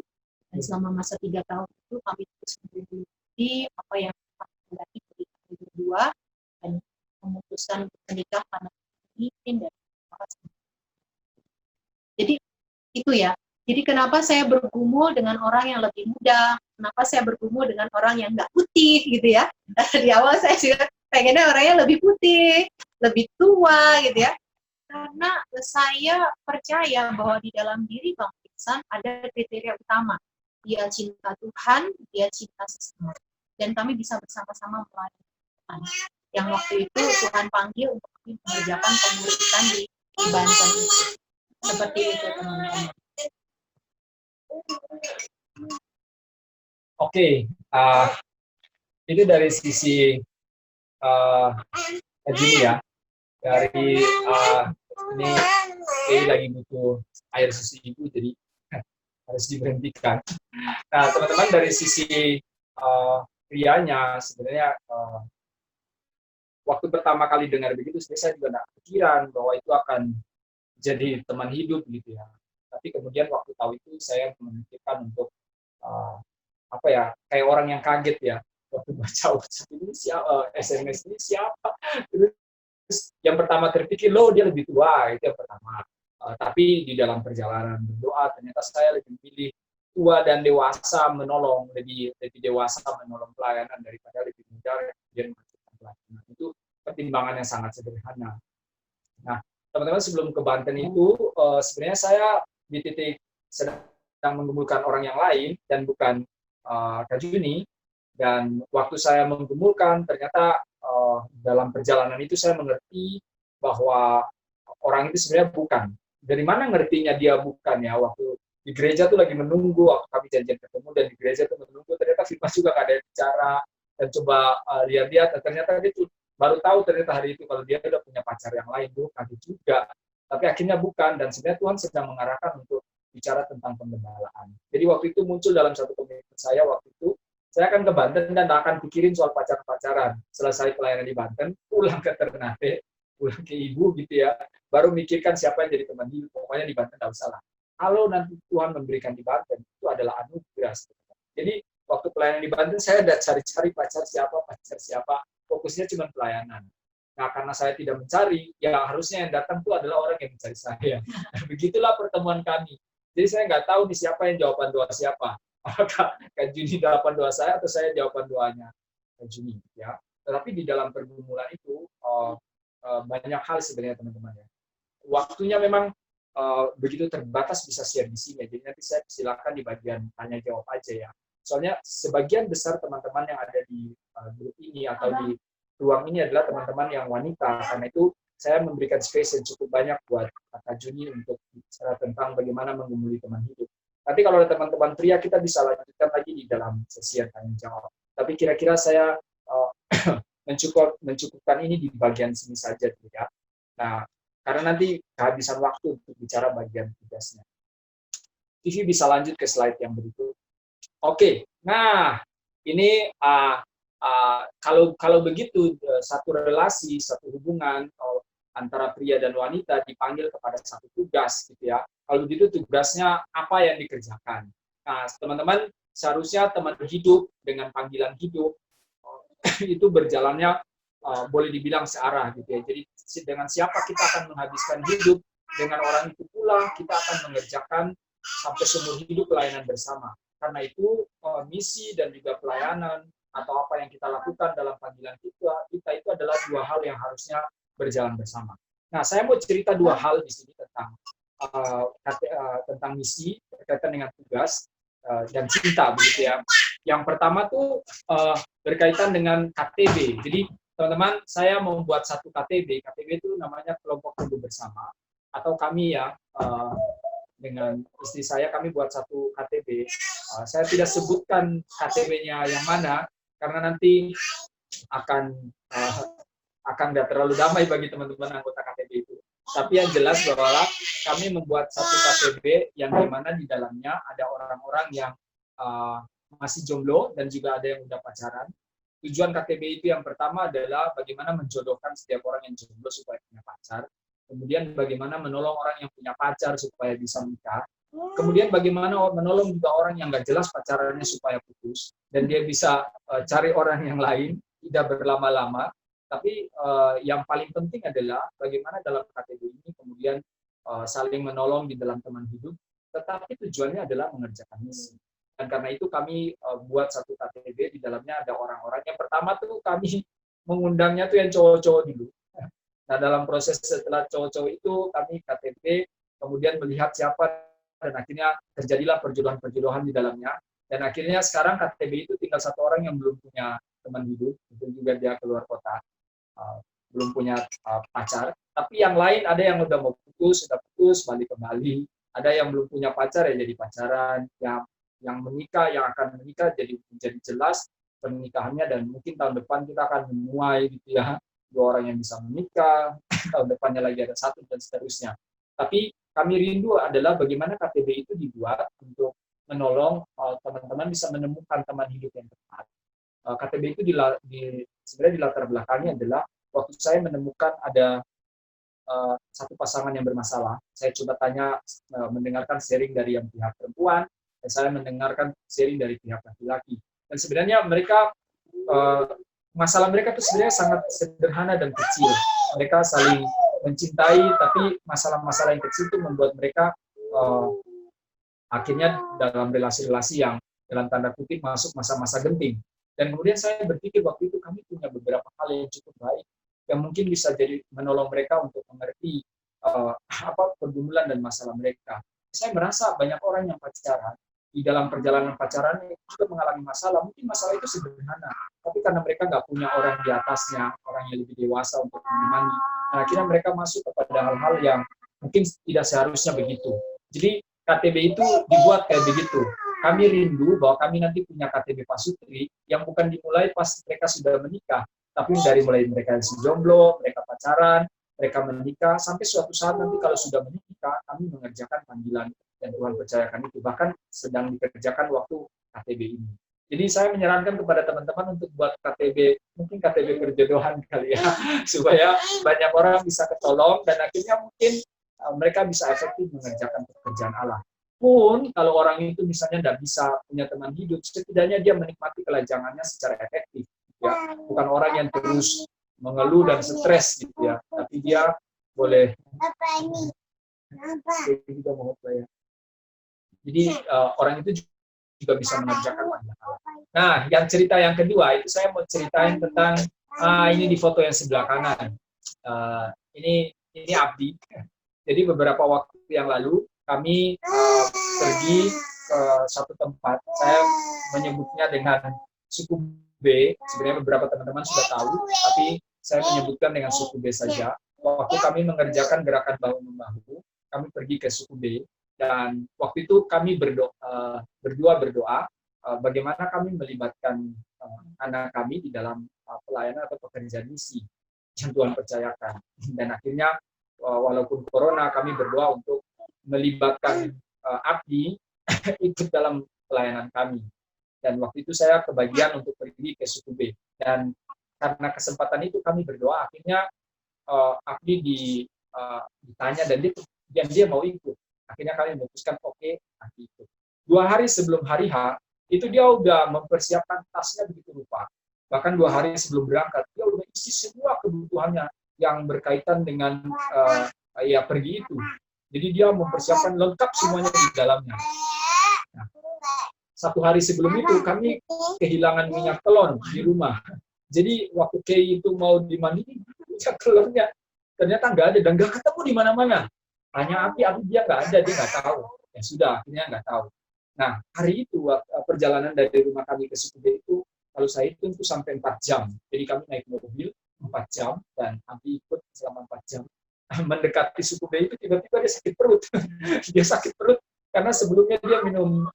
dan selama masa 3 tahun itu kami terus mengikuti apa yang kami hendaki dari kami berdua dan memutuskan untuk menikah karena ingin dan jadi itu ya. Jadi kenapa saya bergumul dengan orang yang lebih muda, kenapa saya bergumul dengan orang yang nggak putih gitu ya. Di awal saya juga pengennya orangnya lebih putih, lebih tua gitu ya. Karena saya percaya bahwa di dalam diri Bang Firsan ada kriteria utama. Dia cinta Tuhan, dia cinta sesama. Dan kami bisa bersama-sama melayani Tuhan. Yang waktu itu Tuhan panggil untuk kami mengerjakan pemuritan di Banten. Seperti itu teman-teman. Oke, itu dari sisi Jimmy ya. Dari ini lagi butuh air susu ibu, jadi harus diberhentikan. Nah, teman-teman dari sisi prianya sebenarnya waktu pertama kali dengar begitu, saya juga nggak pikiran bahwa itu akan jadi teman hidup gitu ya. Tapi kemudian waktu tahu itu saya memikirkan untuk apa ya, kayak orang yang kaget ya waktu baca WhatsApp ini siapa, SMS ini siapa. yang pertama terpikir, loh dia lebih tua, itu yang pertama. Tapi di dalam perjalanan berdoa, ternyata saya lebih pilih tua dan dewasa menolong, lebih dewasa menolong pelayanan daripada lebih muda kemudian melakukan pelayanan. Itu pertimbangan yang sangat sederhana. Nah, teman-teman sebelum ke Banten itu, sebenarnya saya di titik sedang menggumulkan orang yang lain dan bukan Kak Juni. Dan waktu saya menggumulkan, ternyata dalam perjalanan itu saya mengerti bahwa orang itu sebenarnya bukan. Dari mana ngertinya dia bukan ya? Waktu di gereja tuh lagi menunggu, waktu kami janjian ketemu dan di gereja tuh menunggu, ternyata Firman juga gak ada yang bicara. Dan coba lihat-lihat, ternyata dia tuh baru tahu ternyata hari itu kalau dia udah punya pacar yang lain, tuh kaget juga. Tapi akhirnya bukan, dan sebenarnya Tuhan sedang mengarahkan untuk bicara tentang penggembalaan. Jadi waktu itu muncul dalam satu komitmen saya waktu itu, saya akan ke Banten dan akan pikirin soal pacaran-pacaran. Selesai pelayanan di Banten, pulang ke Ternate, pulang ke ibu gitu ya, baru mikirkan siapa yang jadi teman hidup. Pokoknya di Banten tidak usah lah. Kalau nanti Tuhan memberikan di Banten, itu adalah anugerah. Jadi waktu pelayanan di Banten, saya ada cari-cari pacar siapa, fokusnya cuma pelayanan. Nah, karena saya tidak mencari, ya harusnya yang datang itu adalah orang yang mencari saya. Nah, begitulah pertemuan kami. Jadi saya nggak tahu nih siapa yang jawaban doa siapa. Apakah Kak Juni jawaban doa saya atau saya jawaban doanya Kak Juni. Ya. Tetapi di dalam pergumulan itu banyak hal sebenarnya teman-teman ya. Waktunya memang begitu terbatas bisa share di sini. Jadi nanti saya silakan di bagian tanya jawab aja ya. Soalnya sebagian besar teman-teman yang ada di grup ini atau di ruang ini adalah teman-teman yang wanita. Karena itu saya memberikan space yang cukup banyak buat Kak Juni untuk bicara tentang bagaimana menggumuli teman hidup. Tapi kalau ada teman-teman pria, kita bisa lanjutkan lagi di dalam sesi yang tanya jawab. Tapi kira-kira saya mencukupkan ini di bagian sini saja, ya. Nah, karena nanti kehabisan waktu untuk bicara bagian tugasnya. TV bisa lanjut ke slide yang berikut. Oke, nah ini kalau begitu satu relasi, satu hubungan antara pria dan wanita dipanggil kepada satu tugas, gitu ya. Kalau begitu tugasnya apa yang dikerjakan? Nah, teman-teman seharusnya teman hidup dengan panggilan hidup itu berjalannya boleh dibilang searah, gitu ya. Jadi dengan siapa kita akan menghabiskan hidup, dengan orang itu pula kita akan mengerjakan sampai seumur hidup pelayanan bersama. Karena itu misi dan juga pelayanan atau apa yang kita lakukan dalam panggilan kita itu adalah dua hal yang harusnya berjalan bersama. Nah, saya mau cerita dua hal di sini tentang misi berkaitan dengan tugas dan cinta, begitu ya. Yang pertama tuh berkaitan dengan KTB. Jadi teman-teman, saya mau membuat satu KTB. KTB itu namanya kelompok tumbuh bersama. Atau kami ya dengan istri saya kami buat satu KTB. Saya tidak sebutkan KTB-nya yang mana karena nanti akan nggak terlalu damai bagi teman-teman anggota KTB itu. Tapi yang jelas bahwa kami membuat satu KTB yang dimana di dalamnya ada orang-orang yang masih jomblo dan juga ada yang udah pacaran. Tujuan KTB itu yang pertama adalah bagaimana menjodohkan setiap orang yang jomblo supaya punya pacar. Kemudian bagaimana menolong orang yang punya pacar supaya bisa menikah. Kemudian bagaimana menolong juga orang yang nggak jelas pacarannya supaya putus. Dan dia bisa cari orang yang lain, tidak berlama-lama. Tapi yang paling penting adalah bagaimana dalam KTB ini kemudian saling menolong di dalam teman hidup. Tetapi tujuannya adalah mengerjakan misi. Dan karena itu kami buat satu KTB, di dalamnya ada orang-orang. Yang pertama tuh kami mengundangnya tuh yang cowok-cowok dulu. Nah, dalam proses setelah cowok-cowok itu kami KTB, kemudian melihat siapa, dan akhirnya terjadilah perjodohan-perjodohan di dalamnya. Dan akhirnya sekarang KTB itu tinggal satu orang yang belum punya teman hidup, itu juga dia keluar kota, belum punya pacar. Tapi yang lain ada yang udah mau putus, sudah putus, balik kembali. Ada yang belum punya pacar ya jadi pacaran, yang menikah, yang akan menikah jadi jelas pernikahannya, dan mungkin tahun depan kita akan menuai gitu ya. 2 orang yang bisa menikah, tahun depannya lagi ada 1 dan seterusnya. Tapi kami rindu adalah bagaimana KTB itu dibuat untuk menolong teman-teman bisa menemukan teman hidup yang tepat. KTB itu sebenarnya di latar belakangnya adalah waktu saya menemukan ada satu pasangan yang bermasalah, saya coba mendengarkan sharing dari yang pihak perempuan, dan saya mendengarkan sharing dari pihak laki-laki. Dan sebenarnya mereka masalah mereka itu sebenarnya sangat sederhana dan kecil. mereka saling mencintai, tapi masalah-masalah yang kecil itu membuat mereka akhirnya dalam relasi-relasi yang dalam tanda kutip masuk masa-masa genting. Dan kemudian saya berpikir waktu itu kami punya beberapa hal yang cukup baik yang mungkin bisa jadi menolong mereka untuk mengerti apa pergumulan dan masalah mereka. Saya merasa banyak orang yang pacaran di dalam perjalanan pacaran juga mengalami masalah. Mungkin masalah itu sederhana, tapi karena mereka nggak punya orang di atasnya, orang yang lebih dewasa untuk menemani, nah, akhirnya mereka masuk kepada hal-hal yang mungkin tidak seharusnya begitu. Jadi KTB itu dibuat kayak begitu. Kami rindu bahwa kami nanti punya KTB pasutri yang bukan dimulai pas mereka sudah menikah, tapi dari mulai mereka si jomblo, mereka pacaran, mereka menikah, sampai suatu saat nanti kalau sudah menikah, kami mengerjakan panggilan yang Tuhan percayakan itu, bahkan sedang dikerjakan waktu KTB ini. Jadi saya menyarankan kepada teman-teman untuk buat KTB, mungkin KTB perjodohan kali ya, supaya banyak orang bisa ketolong, dan akhirnya mungkin mereka bisa efektif mengerjakan pekerjaan Allah. Pun kalau orang itu misalnya tidak bisa punya teman hidup, setidaknya dia menikmati kelajangannya secara efektif. Ya, bukan orang yang terus mengeluh dan stres gitu ya, tapi dia boleh. Jadi orang itu juga bisa mengerjakan banyak hal. Nah, yang cerita yang kedua itu saya mau ceritain tentang ini di foto yang sebelah kanan. Ini Abdi. Jadi beberapa waktu yang lalu kami pergi ke satu tempat. Saya menyebutnya dengan suku B. Sebenarnya beberapa teman-teman sudah tahu, tapi saya menyebutkan dengan suku B saja. Waktu kami mengerjakan gerakan bahu-membahu, kami pergi ke suku B. Dan waktu itu kami berdua berdoa bagaimana kami melibatkan anak kami di dalam pelayanan atau pekerjaan misi yang Tuhan percayakan. Dan akhirnya walaupun corona, kami berdoa untuk melibatkan Abdi ikut dalam pelayanan kami. Dan waktu itu saya kebagian untuk pergi ke suku B. Dan karena kesempatan itu kami berdoa, akhirnya Abdi ditanya dan dia mau ikut. Akhirnya kami memutuskan oke, Abdi ikut. 2 hari sebelum hari H, itu dia udah mempersiapkan tasnya begitu rupa. Bahkan 2 hari sebelum berangkat, dia udah isi semua kebutuhannya yang berkaitan dengan ya pergi itu. Jadi dia mempersiapkan lengkap semuanya di dalamnya. Nah, 1 hari sebelum itu kami kehilangan minyak telon di rumah. Jadi waktu Kay itu mau dimandiin, minyak telurnya ternyata nggak ada dan nggak ketemu di mana-mana. Hanya Abdi dia nggak ada, dia nggak tahu. Ya sudah, akhirnya nggak tahu. Nah, hari itu perjalanan dari rumah kami ke suku B itu, kalau saya hitung itu sampai 4 jam. Jadi kami naik mobil 4 jam dan Abdi ikut selama 4 jam. Mendekati suku B itu tiba-tiba dia sakit perut. Dia sakit perut karena sebelumnya dia minum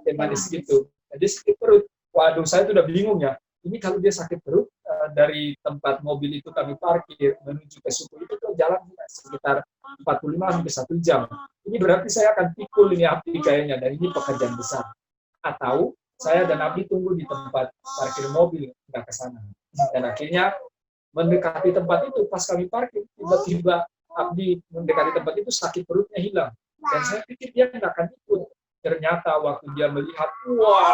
teh manis gitu. Dia sakit perut. Waduh, saya tuh udah bingung ya. Ini kalau dia sakit perut, dari tempat mobil itu kami parkir menuju ke suku itu tuh jalan sekitar 45 sampai 1 jam. Ini berarti saya akan pikul ini Abdi kayaknya, dan ini pekerjaan besar. Atau saya dan Abdi tunggu di tempat parkir mobil, nggak ke sana. Dan akhirnya mendekati tempat itu, pas kami parkir, tiba-tiba Abdi mendekati tempat itu sakit perutnya hilang. Dan saya pikir dia nggak akan ikut. Ternyata waktu dia melihat,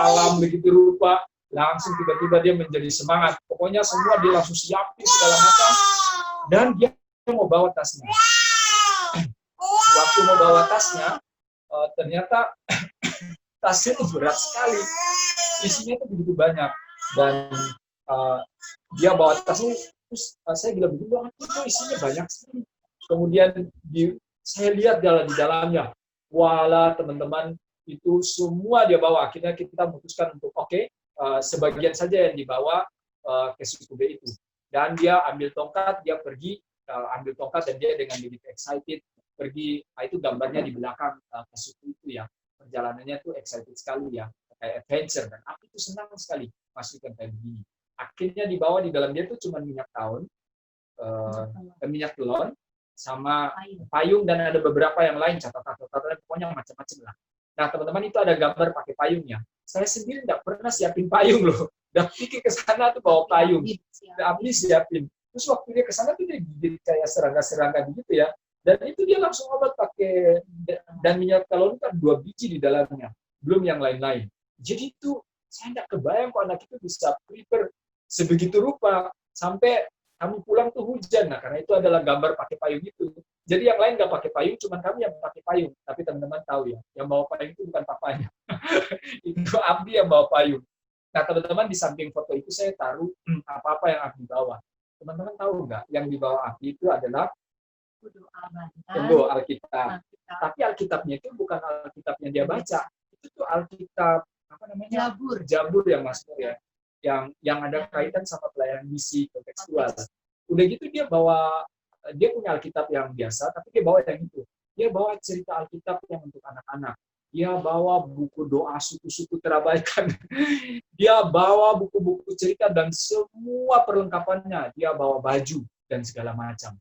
alam begitu rupa, langsung tiba-tiba dia menjadi semangat. Pokoknya semua dia langsung siapin segala macam. Dan dia mau bawa tasnya. Waktu mau bawa tasnya, ternyata tasnya itu berat sekali. Isinya itu begitu banyak. Dan dia bawa tasnya, terus saya bilang begitu banget, itu isinya banyak sekali. Kemudian saya lihat di dalamnya, wala teman-teman, itu semua dia bawa. Akhirnya kita memutuskan untuk sebagian saja yang dibawa ke suku B itu. Dan dia ambil tongkat, dia pergi ambil tongkat dan dia dengan begitu excited pergi. Itu gambarnya di belakang ke suku itu ya. Perjalanannya tuh excited sekali ya, kayak adventure, dan aku tuh senang sekali masuk ke kayak begini. Akhirnya dibawa di dalam dia tuh cuma minyak minyak telon sama payung, dan ada beberapa yang lain catatan pokoknya macam-macam lah. Nah teman-teman, itu ada gambar pakai payungnya. Saya sendiri nggak pernah siapin payung loh. Udah pikir ke sana tuh bawa payung. Abdi siapin. Terus waktu dia ke sana tuh dia gigit kayak serangga-serangga gitu ya. Dan itu dia langsung obat pakai, dan minyak telon kan 2 biji di dalamnya, belum yang lain-lain. Jadi itu saya nggak kebayang kok anak itu bisa prepare sebegitu rupa, sampai Kami pulang tuh hujan, nah karena itu adalah gambar pakai payung itu. Jadi yang lain nggak pakai payung, cuman kami yang pakai payung. Tapi teman-teman tahu ya, yang bawa payung itu bukan papanya. Itu Abdi yang bawa payung. Nah teman-teman di samping foto itu saya taruh apa-apa yang Abdi bawa. Teman-teman tahu nggak, yang dibawa Abdi itu adalah tentu Alkitab. Tapi Alkitabnya itu bukan Alkitab yang dia baca. Itu tuh Alkitab apa namanya? Jabur yang Mas Nur ya. Yang ada kaitan sama pelayanan misi kontekstual. Udah gitu dia punya Alkitab yang biasa, tapi dia bawa yang itu. Dia bawa cerita Alkitab yang untuk anak-anak. Dia bawa buku doa suku-suku terabaikan. Dia bawa buku-buku cerita dan semua perlengkapannya. Dia bawa baju dan segala macam.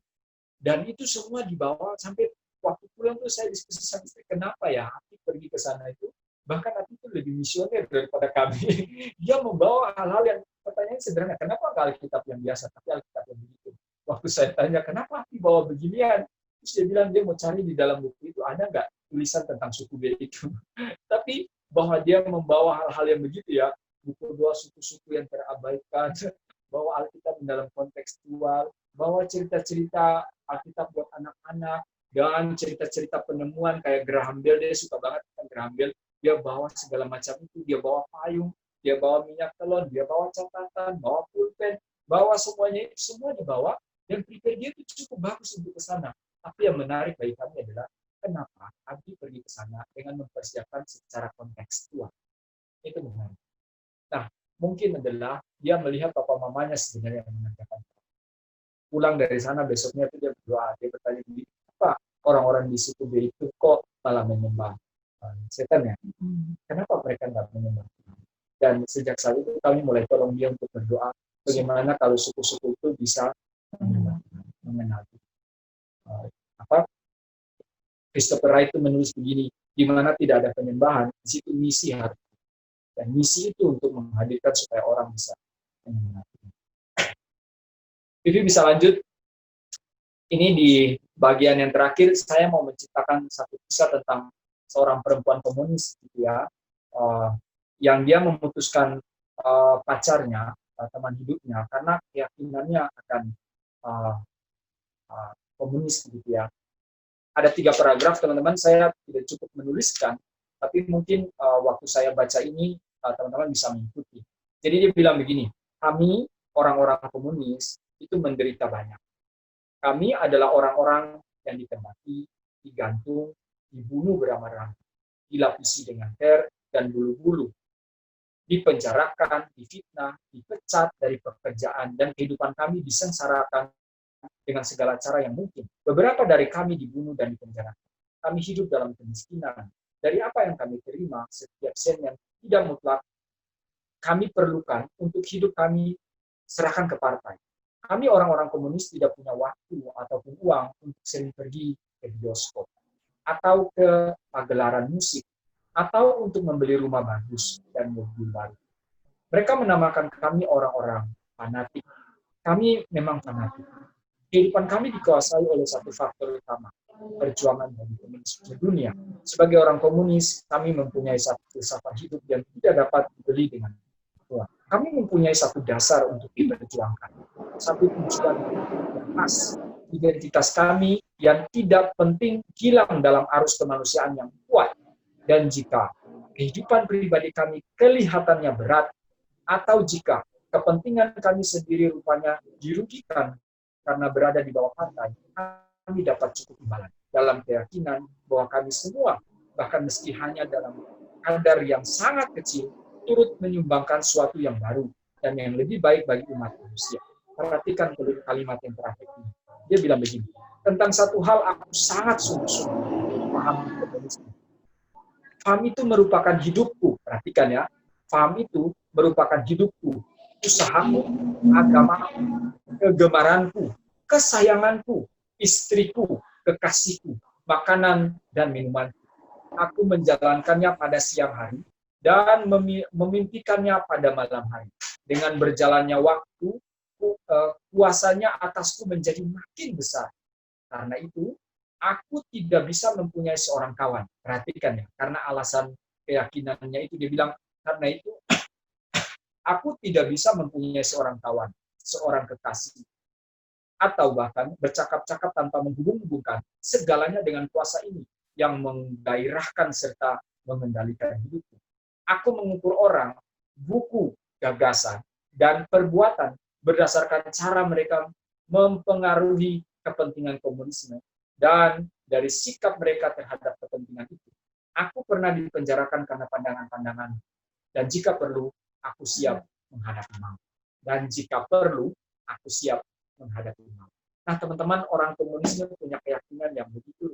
Dan itu semua dibawa sampai waktu pulang tuh saya diskusi sama istri, kenapa ya Ati pergi ke sana itu, bahkan Ati itu lebih misioner daripada kami. Dia membawa hal-hal yang pertanyaan sederhana, kenapa nggak Alkitab yang biasa, tapi Alkitab yang begitu. Waktu saya tanya, kenapa Ati bawa beginian? Terus dia bilang dia mau cari di dalam buku itu, ada nggak tulisan tentang suku B itu. Tapi bahwa dia membawa hal-hal yang begitu ya, buku doa suku-suku yang terabaikan, bawa Alkitab dalam kontekstual, bawa cerita-cerita Alkitab buat anak-anak, dan cerita-cerita penemuan kayak Graham Bell, dia suka banget kan Graham Bell, dia bawa segala macam itu, dia bawa payung, dia bawa minyak telon, dia bawa catatan, bawa pulpen, bawa semuanya itu, semua dibawa, dan prepare dia itu cukup bagus untuk ke sana. Tapi yang menarik bagi kami adalah, kenapa Abdi pergi ke sana dengan mempersiapkan secara kontekstual. Itu menarik. Nah, mungkin adalah dia melihat papa mamanya sebenarnya yang mengerjakan. Pulang dari sana besoknya itu dia berdoa, dia bertanya, apa orang-orang di suku B itu kok malah menyembah setan ya? Kenapa mereka nggak menyembah? Dan sejak saat itu kami mulai tolong dia untuk berdoa, bagaimana kalau suku-suku itu bisa mengenal apa? Christopher Wright itu menulis begini, di mana tidak ada penyembahan, di situ misi harus. Dan misi itu untuk menghadirkan supaya orang bisa mengenal. Vivi bisa lanjut. Ini di bagian yang terakhir, saya mau menciptakan satu kisah tentang seorang perempuan komunis, gitu ya, yang dia memutuskan pacarnya, teman hidupnya, karena keyakinannya akan komunis, gitu ya. Ada 3 paragraf, teman-teman, saya tidak cukup menuliskan, tapi mungkin waktu saya baca ini, teman-teman bisa mengikuti. Jadi dia bilang begini, kami, orang-orang komunis, itu menderita banyak. Kami adalah orang-orang yang ditembaki, digantung, dibunuh beramai-ramai, dilapisi dengan ter dan bulu-bulu, dipenjarakan, difitnah, dipecat dari pekerjaan, dan kehidupan kami disengsarakan dengan segala cara yang mungkin. Beberapa dari kami dibunuh dan dipenjarakan. Kami hidup dalam kemiskinan. Dari apa yang kami terima, setiap sen yang tidak mutlak kami perlukan untuk hidup kami serahkan ke partai. Kami orang-orang komunis tidak punya waktu ataupun uang untuk sering pergi ke bioskop, atau ke pagelaran musik, atau untuk membeli rumah bagus dan mobil baru. Mereka menamakan kami orang-orang fanatik. Kami memang fanatik. Kehidupan kami dikuasai oleh satu faktor utama, perjuangan bagi komunisme dunia. Sebagai orang komunis, kami mempunyai satu filsafat hidup yang tidak dapat dibeli dengan uang. Kami mempunyai satu dasar untuk diperjuangkan, satu tujuan yang khas, identitas kami yang tidak penting hilang dalam arus kemanusiaan yang kuat. Dan jika kehidupan pribadi kami kelihatannya berat, atau jika kepentingan kami sendiri rupanya dirugikan karena berada di bawah partai, kami dapat cukup imbalan dalam keyakinan bahwa kami semua, bahkan meski hanya dalam kadar yang sangat kecil, turut menyumbangkan sesuatu yang baru dan yang lebih baik bagi umat manusia. Perhatikan kalimat yang terakhir ini. Dia bilang begini, tentang satu hal aku sangat sungguh-sungguh memahami komunisme. Faham itu merupakan hidupku. Perhatikan ya, faham itu merupakan hidupku, usahaku, agamaku, kegemaranku, kesayanganku, istriku, kekasihku, makanan dan minuman. Aku menjalankannya pada siang hari dan memimpikannya pada malam hari. Dengan berjalannya waktu, kuasanya atasku menjadi makin besar. Karena itu, aku tidak bisa mempunyai seorang kawan. Perhatikan ya, karena alasan keyakinannya itu dia bilang, karena itu aku tidak bisa mempunyai seorang kawan, seorang kekasih, atau bahkan bercakap-cakap tanpa menghubung-hubungkan segalanya dengan kuasa ini yang menggairahkan serta mengendalikan hidupku. Aku mengukur orang, buku, gagasan, dan perbuatan berdasarkan cara mereka mempengaruhi kepentingan komunisme dan dari sikap mereka terhadap kepentingan itu. Aku pernah dipenjarakan karena pandangan-pandangan, dan jika perlu, aku siap menghadapi maut. Dan jika perlu, aku siap menghadapi maut. Nah, teman-teman, orang komunisme punya keyakinan yang begitu.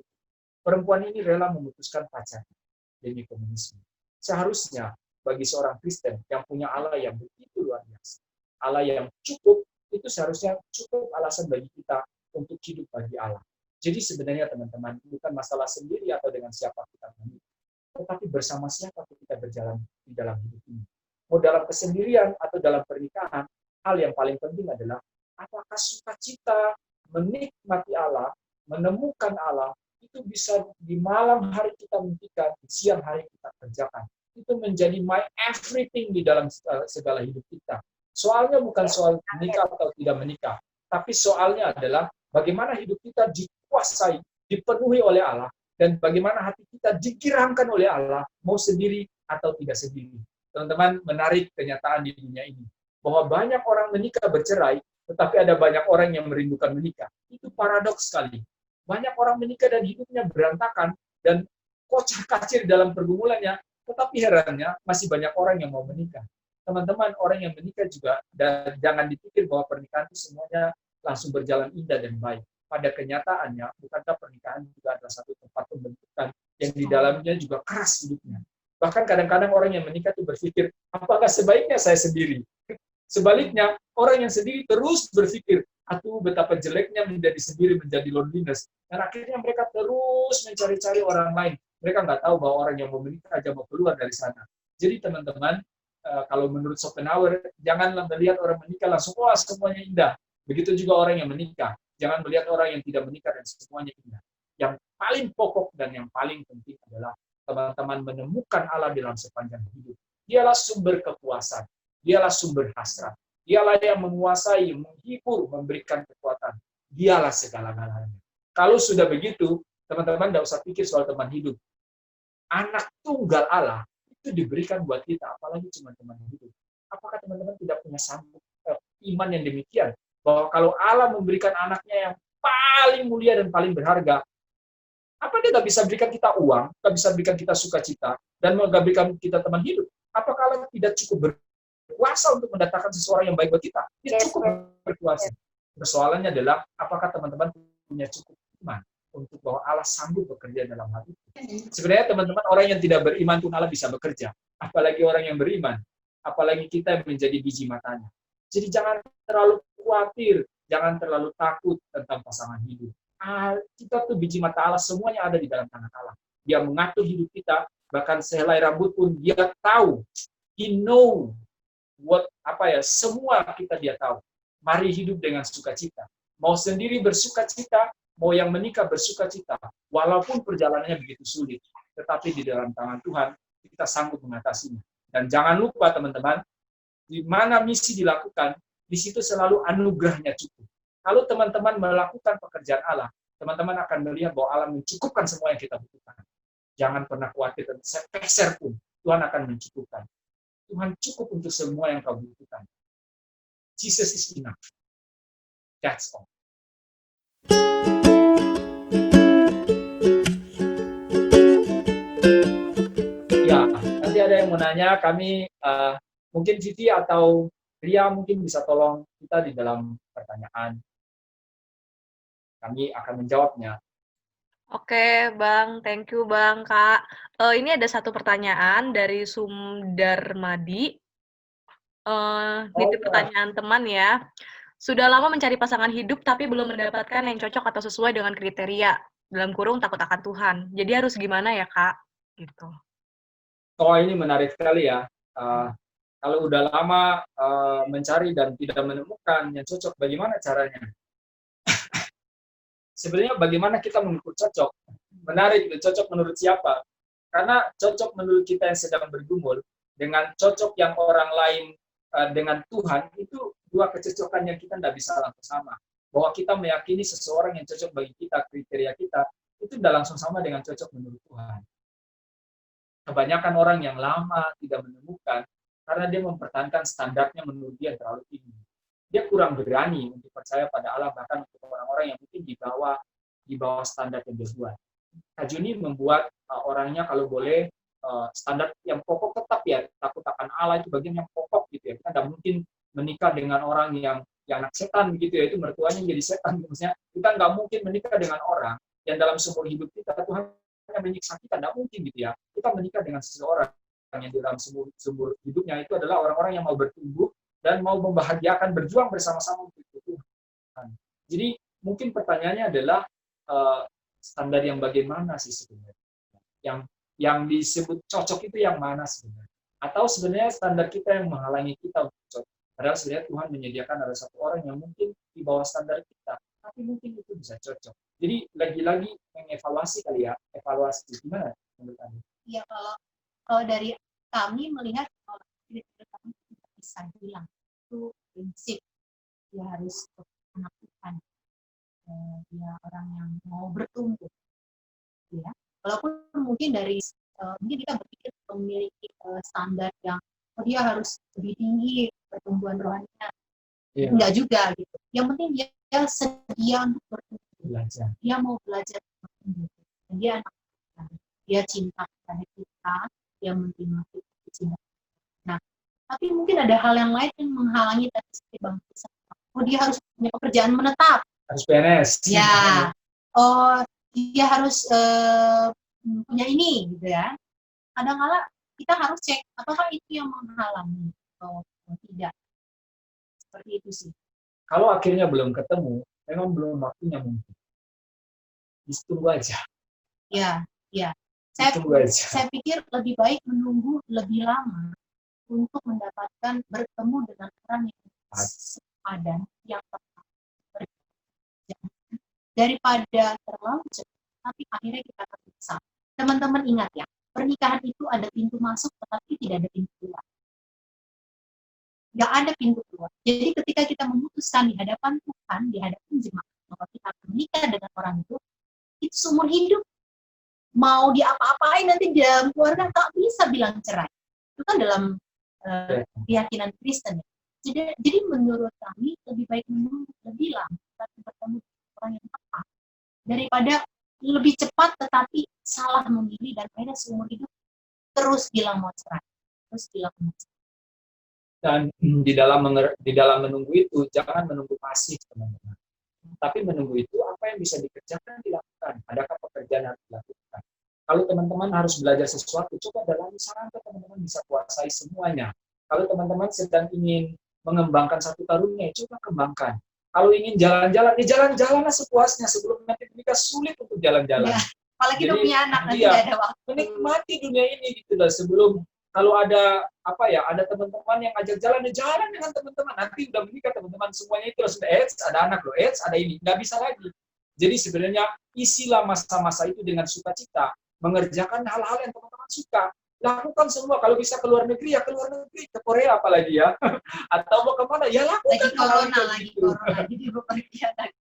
Perempuan ini rela memutuskan pacarnya demi komunisme. Seharusnya bagi seorang Kristen yang punya Allah yang begitu luar biasa, Allah yang cukup, itu seharusnya cukup alasan bagi kita untuk hidup bagi Allah. Jadi sebenarnya teman-teman, bukan masalah sendiri atau dengan siapa kita menikah, tetapi bersama siapa kita berjalan di dalam hidup ini. Mau dalam kesendirian atau dalam pernikahan, hal yang paling penting adalah apakah sukacita menikmati Allah, menemukan Allah, itu bisa di malam hari kita mimpikan, di siang hari kita kerjakan. Itu menjadi my everything di dalam segala hidup kita. Soalnya bukan soal menikah atau tidak menikah, tapi soalnya adalah bagaimana hidup kita dikuasai, dipenuhi oleh Allah, dan bagaimana hati kita digerakkan oleh Allah, mau sendiri atau tidak sendiri. Teman-teman, menarik kenyataan di dunia ini, bahwa banyak orang menikah bercerai, tetapi ada banyak orang yang merindukan menikah. Itu paradoks sekali. Banyak orang menikah dan hidupnya berantakan, dan kocar-kacir dalam pergumulannya, tetapi herannya masih banyak orang yang mau menikah. Teman-teman, orang yang menikah juga, dan jangan dipikir bahwa pernikahan itu semuanya langsung berjalan indah dan baik. Pada kenyataannya, bukankah pernikahan juga adalah satu tempat pembentukan yang di dalamnya juga keras hidupnya. Bahkan kadang-kadang orang yang menikah itu berpikir, apakah sebaiknya saya sendiri? Sebaliknya, orang yang sendiri terus berpikir, aduh betapa jeleknya menjadi sendiri, menjadi loneliness. Dan akhirnya mereka terus mencari-cari orang lain. Mereka nggak tahu bahwa orang yang mau menikah aja mau keluar dari sana. Jadi teman-teman, kalau menurut Schopenhauer, janganlah melihat orang menikah langsung, wah semuanya indah. Begitu juga orang yang menikah. Jangan melihat orang yang tidak menikah dan semuanya indah. Yang paling pokok dan yang paling penting adalah teman-teman menemukan Allah dalam sepanjang hidup. Dialah sumber kepuasan. Dialah sumber hasrat. Dialah yang menguasai, menghibur, memberikan kekuatan. Dialah segala-galanya. Kalau sudah begitu, teman-teman tidak usah pikir soal teman hidup. Anak tunggal Allah itu diberikan buat kita, apalagi cuma teman hidup. Apakah teman-teman tidak punya sanggup iman yang demikian? Bahwa kalau Allah memberikan anaknya yang paling mulia dan paling berharga, apa dia nggak bisa berikan kita uang, nggak bisa berikan kita sukacita, dan nggak berikan kita teman hidup? Apakah Allah tidak cukup berkuasa untuk mendatangkan seseorang yang baik buat kita? Dia cukup berkuasa. Persoalannya adalah, apakah teman-teman punya cukup iman untuk bahwa Allah sanggup bekerja dalam hal itu? Sebenarnya teman-teman, orang yang tidak beriman pun Allah bisa bekerja. Apalagi orang yang beriman. Apalagi kita yang menjadi biji matanya. Jadi jangan terlalu khawatir, jangan terlalu takut tentang pasangan hidup. Kita tuh biji mata Allah, semuanya ada di dalam tangan Allah. Dia mengatur hidup kita, bahkan sehelai rambut pun dia tahu. He know semua kita dia tahu. Mari hidup dengan sukacita. Mau sendiri bersukacita, mau yang menikah bersukacita. Walaupun perjalanannya begitu sulit, tetapi di dalam tangan Tuhan kita sanggup mengatasinya. Dan jangan lupa teman-teman, di mana misi dilakukan, di situ selalu anugerahnya cukup. Kalau teman-teman melakukan pekerjaan Allah, teman-teman akan melihat bahwa Allah mencukupkan semua yang kita butuhkan. Jangan pernah khawatir, sepeser pun Tuhan akan mencukupkan. Tuhan cukup untuk semua yang kau butuhkan. Jesus is enough. That's all. Ya, nanti ada yang mau nanya, kami mungkin Vivi atau Ria mungkin bisa tolong kita di dalam pertanyaan. Kami akan menjawabnya. Oke, Bang. Thank you, Bang, Kak. Ini ada satu pertanyaan dari Sumdarmadi. Ini pertanyaan teman ya. Sudah lama mencari pasangan hidup tapi belum mendapatkan yang cocok atau sesuai dengan kriteria. Dalam kurung takut akan Tuhan. Jadi harus gimana ya, Kak? Gitu. Oh, ini menarik sekali ya. Kalau udah lama mencari dan tidak menemukan yang cocok, bagaimana caranya? Sebenarnya bagaimana kita mengukur cocok? Menarik, cocok menurut siapa? Karena cocok menurut kita yang sedang bergumul, dengan cocok yang orang lain dengan Tuhan, itu dua kecocokan yang kita tidak bisa langsung sama. bahwa kita meyakini seseorang yang cocok bagi kita, kriteria kita, itu tidak langsung sama dengan cocok menurut Tuhan. Kebanyakan orang yang lama tidak menemukan karena dia mempertahankan standarnya menurut dia terlalu tinggi. Dia kurang berani untuk percaya pada Allah, bahkan untuk orang-orang yang mungkin di bawah standar yang dia buat. Kak Juni membuat orangnya kalau boleh standar yang pokok tetap ya, takut akan Allah itu bagian yang pokok gitu ya. Kita tidak mungkin menikah dengan orang yang anak setan begitu ya, itu mertuanya jadi setan. Maksudnya kita nggak mungkin menikah dengan orang yang dalam seumur hidup kita Tuhan yang menyiksa kita, tidak mungkin gitu ya. Kita menikah dengan seseorang yang di dalam seumur hidupnya itu adalah orang-orang yang mau bertumbuh dan mau membahagiakan, berjuang bersama-sama untuk itu Tuhan. Jadi mungkin pertanyaannya adalah standar yang bagaimana sih sebenarnya? Yang disebut cocok itu yang mana sebenarnya? Atau sebenarnya standar kita yang menghalangi kita untuk cocok? Padahal sebenarnya Tuhan menyediakan ada satu orang yang mungkin di bawah standar kita, tapi mungkin itu bisa cocok. Jadi lagi-lagi mengevaluasi kali ya, evaluasi gimana menurut Anda? Iya, kalau dari kami melihat kalau kriteria kami tidak bisa bilang itu prinsip dia harus anak Tuhan, dia orang yang mau bertumbuh, ya. Walaupun mungkin dari mungkin kita berpikir memiliki standar yang dia harus lebih tinggi pertumbuhan rohaninya, enggak juga gitu. Yang penting dia sedia untuk bertumbuh, Belajar. dia mau belajar bertumbuh, dan dia anak Tuhan, dia cinta kepada kita, dia menerima kita cinta. Nah, tapi mungkin ada hal yang lain yang menghalangi tadi seperti Bang Tisa. Oh, dia harus punya pekerjaan menetap. Harus PNS. Ya. Oh, dia harus punya ini gitu ya. Kadang-kala kita harus cek apakah itu yang menghalangi atau tidak. Seperti itu sih. Kalau akhirnya belum ketemu, memang belum waktunya mungkin. Tunggu aja. Ya. Saya pikir lebih baik menunggu lebih lama untuk mendapatkan bertemu dengan orang yang sepadan, yang tepat, daripada terlalu cepat, tapi akhirnya kita terpisah. Teman-teman ingat ya, pernikahan itu ada pintu masuk, tetapi tidak ada pintu keluar. Nggak ada pintu keluar. Jadi ketika kita memutuskan di hadapan Tuhan, di hadapan jemaat, bahwa kita akan menikah dengan orang itu seumur hidup. Mau diapa-apain nanti di dalam keluarga tak bisa bilang cerai. Itu kan dalam keyakinan Kristen. Jadi menurut kami lebih baik menunggu lebih lama tapi bertemu orang yang tepat daripada lebih cepat tetapi salah memilih dan akhirnya seumur hidup terus bilang mau cerai. Dan di dalam menunggu itu jangan menunggu pasif, teman-teman. Tapi menunggu itu apa yang bisa dikerjakan dilakukan. Adakah pekerjaan yang harus dilakukan? Kalau teman-teman harus belajar sesuatu, coba dalami sampai teman-teman bisa kuasai semuanya. Kalau teman-teman sedang ingin mengembangkan satu karunia, coba kembangkan. Kalau ingin jalan-jalan, ya jalan-jalanlah sepuasnya sebelum nanti menikah sulit untuk jalan-jalan. Ya, apalagi udah punya anak nanti iya, nggak ada waktu. Menikmati dunia ini gitu loh. Sebelum kalau ada ada teman-teman yang ajak jalan, ya jalan dengan teman-teman. Nanti udah menikah teman-teman semuanya itu sudah ada anak loh, ada ini, nggak bisa lagi. Jadi sebenarnya isilah masa-masa itu dengan sukacita, mengerjakan hal-hal yang teman-teman suka. Lakukan semua. Kalau bisa keluar negeri, ya keluar negeri. Ke Korea apalagi ya. Atau mau kemana, ya lakukan. Lagi corona. Jadi gue pergi lagi.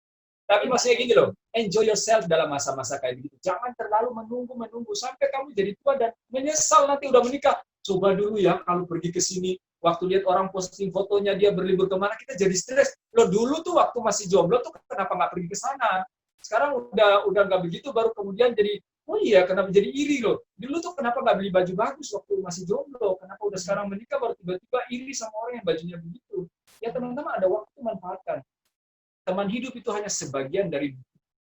Tapi maksudnya gini loh, enjoy yourself dalam masa-masa kayak gitu. Jangan terlalu menunggu sampai kamu jadi tua dan menyesal nanti udah menikah. Coba dulu ya kalau pergi ke sini, waktu lihat orang posting fotonya dia berlibur kemana, kita jadi stres. Lo dulu tuh waktu masih jomblo tuh kenapa nggak pergi ke sana? Sekarang udah nggak begitu, baru kemudian jadi, oh iya kenapa jadi iri loh. Dulu tuh kenapa nggak beli baju bagus waktu masih jomblo? Kenapa udah sekarang menikah baru tiba-tiba iri sama orang yang bajunya begitu? Ya teman-teman, ada waktu manfaatkan. Teman hidup itu hanya sebagian dari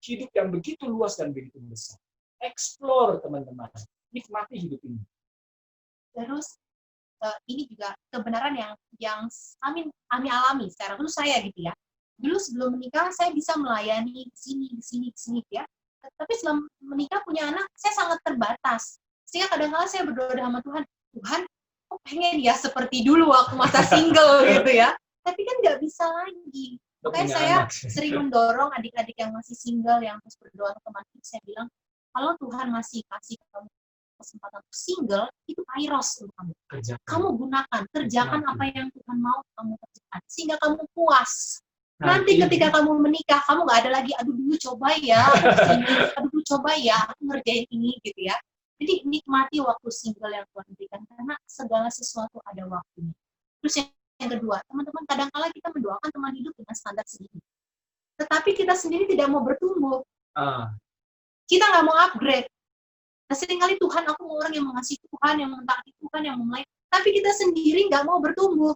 hidup yang begitu luas dan begitu besar. Explore teman-teman, nikmati hidup ini. Terus ini juga kebenaran yang kami alami secara khusus saya gitu ya. Dulu sebelum menikah saya bisa melayani di sini ya. Tapi setelah menikah punya anak saya sangat terbatas. Sehingga kadang-kadang saya berdoa sama Tuhan, kok pengen ya seperti dulu waktu masa single gitu ya. Tapi kan nggak bisa lagi. Makanya saya sering mendorong adik-adik yang masih single, yang terus berdoa ke teman hidup, saya bilang, kalau Tuhan masih kasih kamu kesempatan untuk single, itu kairos untuk kamu. Kamu gunakan, kerjakan apa yang Tuhan mau kamu kerjakan, sehingga kamu puas. Nanti ketika kamu menikah, kamu nggak ada lagi, aduh dulu coba ya, aduh dulu coba ya, aku ngerjain ini gitu ya. Jadi nikmati waktu single yang Tuhan berikan, karena segala sesuatu ada waktunya. Terus yang kedua, teman-teman, kadang-kala kita mendoakan teman hidup dengan standar segini. Tetapi kita sendiri tidak mau bertumbuh. Kita nggak mau upgrade. Nah, seringkali Tuhan, aku mau orang yang mengasihi Tuhan, yang mentaati Tuhan, yang memulai. Tapi kita sendiri nggak mau bertumbuh.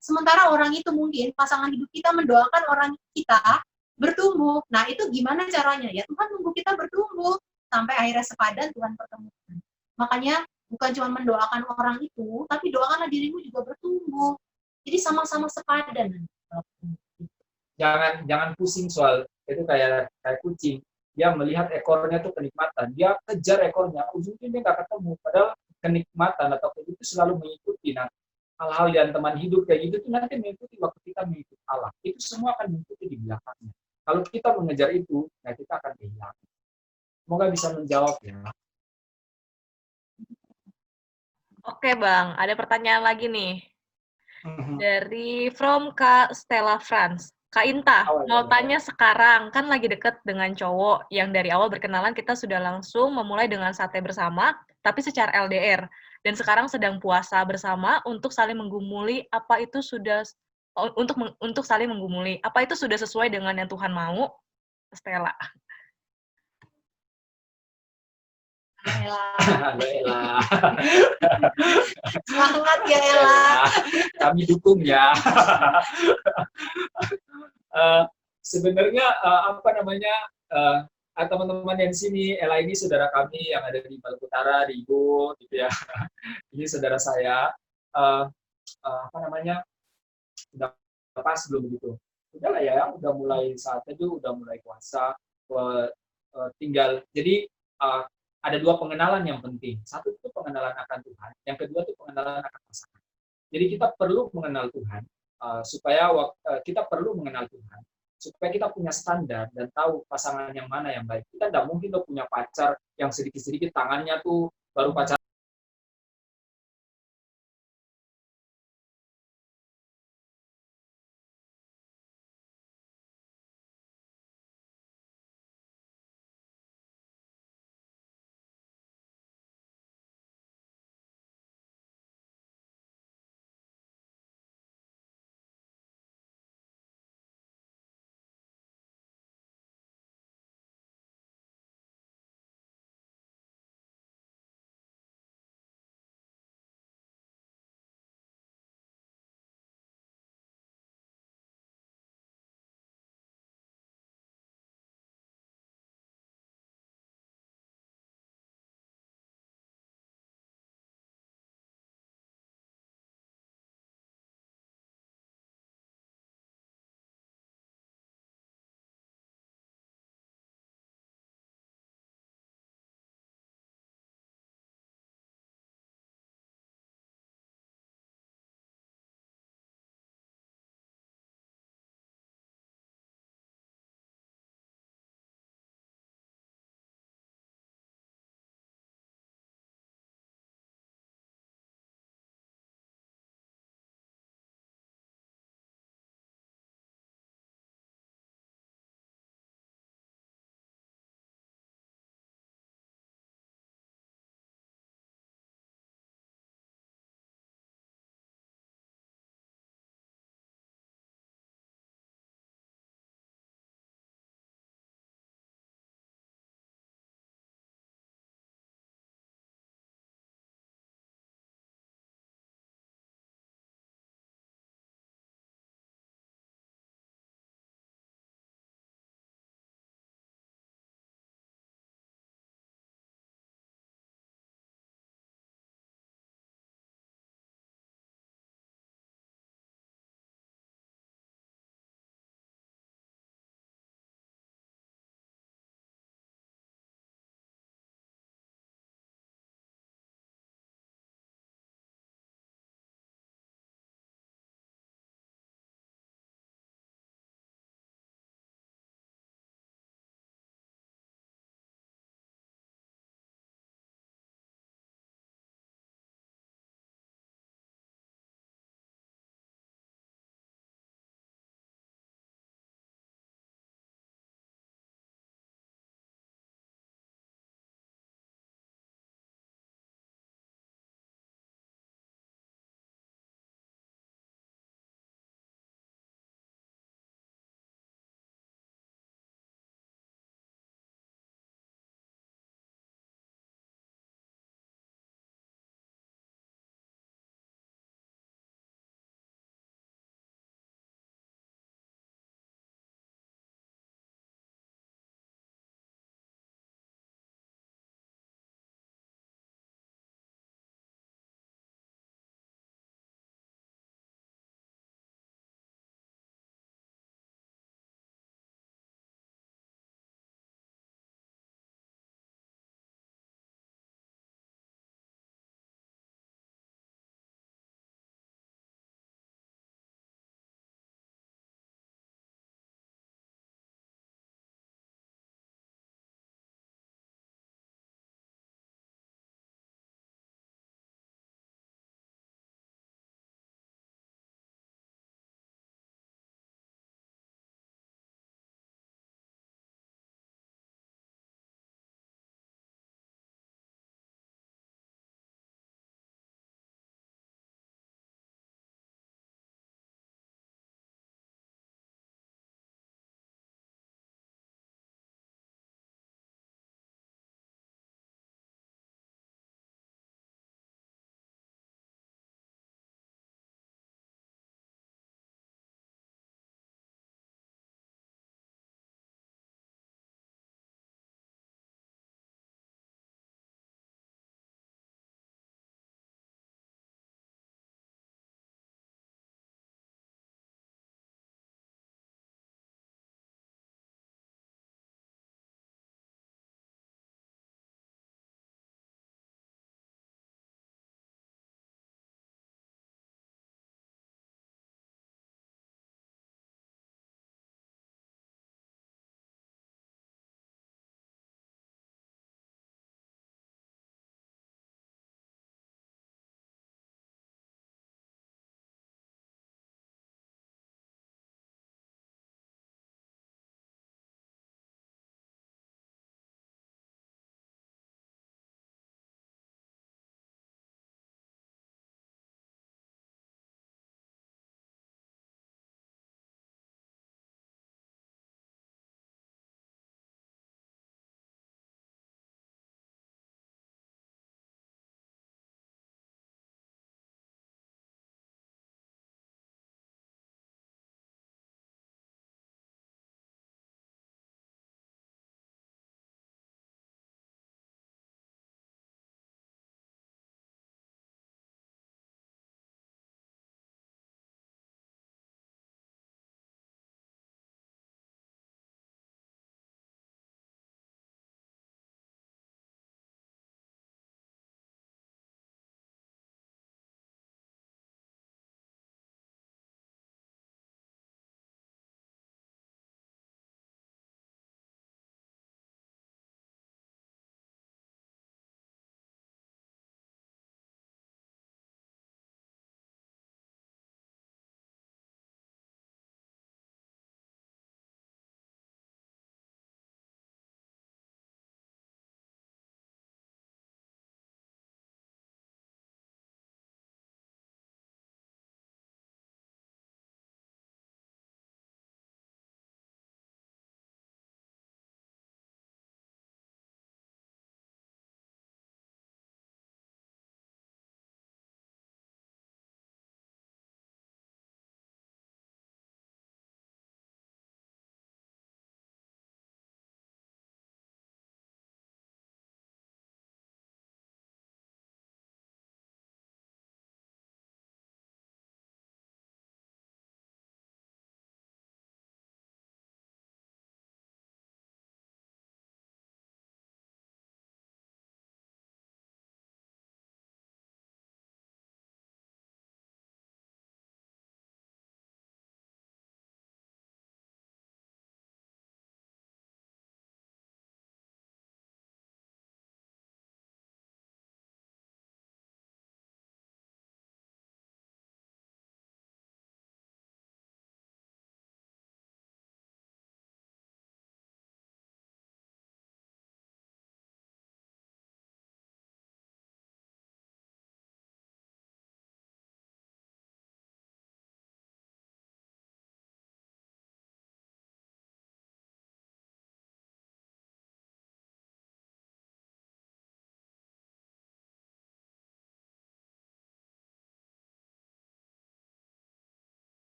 Sementara orang itu mungkin, pasangan hidup kita mendoakan orang kita bertumbuh. Nah, itu gimana caranya? Ya Tuhan nunggu kita bertumbuh. Sampai akhirnya sepadan, Tuhan pertemukan. Makanya, bukan cuma mendoakan orang itu, tapi doakanlah dirimu juga bertumbuh. Jadi sama-sama sepadan. Jangan pusing soal, itu kayak kucing. Dia melihat ekornya tuh kenikmatan. Dia kejar ekornya, ujungnya dia nggak ketemu. Padahal kenikmatan atau itu selalu mengikuti. Nah, hal-hal yang teman hidup kayak gitu tuh nanti mengikuti waktu kita mengikuti Allah. Itu semua akan mengikuti di belakangnya. Kalau kita mengejar itu, nah kita akan kehilangan. Semoga bisa menjawab ya. Oke Bang, ada pertanyaan lagi nih. Dari from Kak Stella France. Kak Inta, mau tanya sekarang, kan lagi deket dengan cowok yang dari awal berkenalan kita sudah langsung memulai dengan sate bersama, tapi secara LDR. Dan sekarang sedang puasa bersama untuk saling menggumuli apa itu sudah untuk saling menggumuli apa itu sudah sesuai dengan yang Tuhan mau. Stella. Halo Ella. Semangat ya Ella. Kami dukung ya. Sebenarnya teman-teman yang sini, Ella ini saudara kami yang ada di Maluku Utara, di Ibu, gitu ya. Ini saudara saya. Udah pas belum begitu? Udah lah ya, udah mulai saat itu, udah mulai puasa. Tinggal, jadi ada dua pengenalan yang penting. Satu itu pengenalan akan Tuhan, yang kedua itu pengenalan akan pasangan. Jadi kita perlu mengenal Tuhan, kita perlu mengenal Tuhan, supaya kita punya standar dan tahu pasangan yang mana yang baik. Kita tidak mungkin punya pacar yang sedikit-sedikit tangannya tuh baru pacar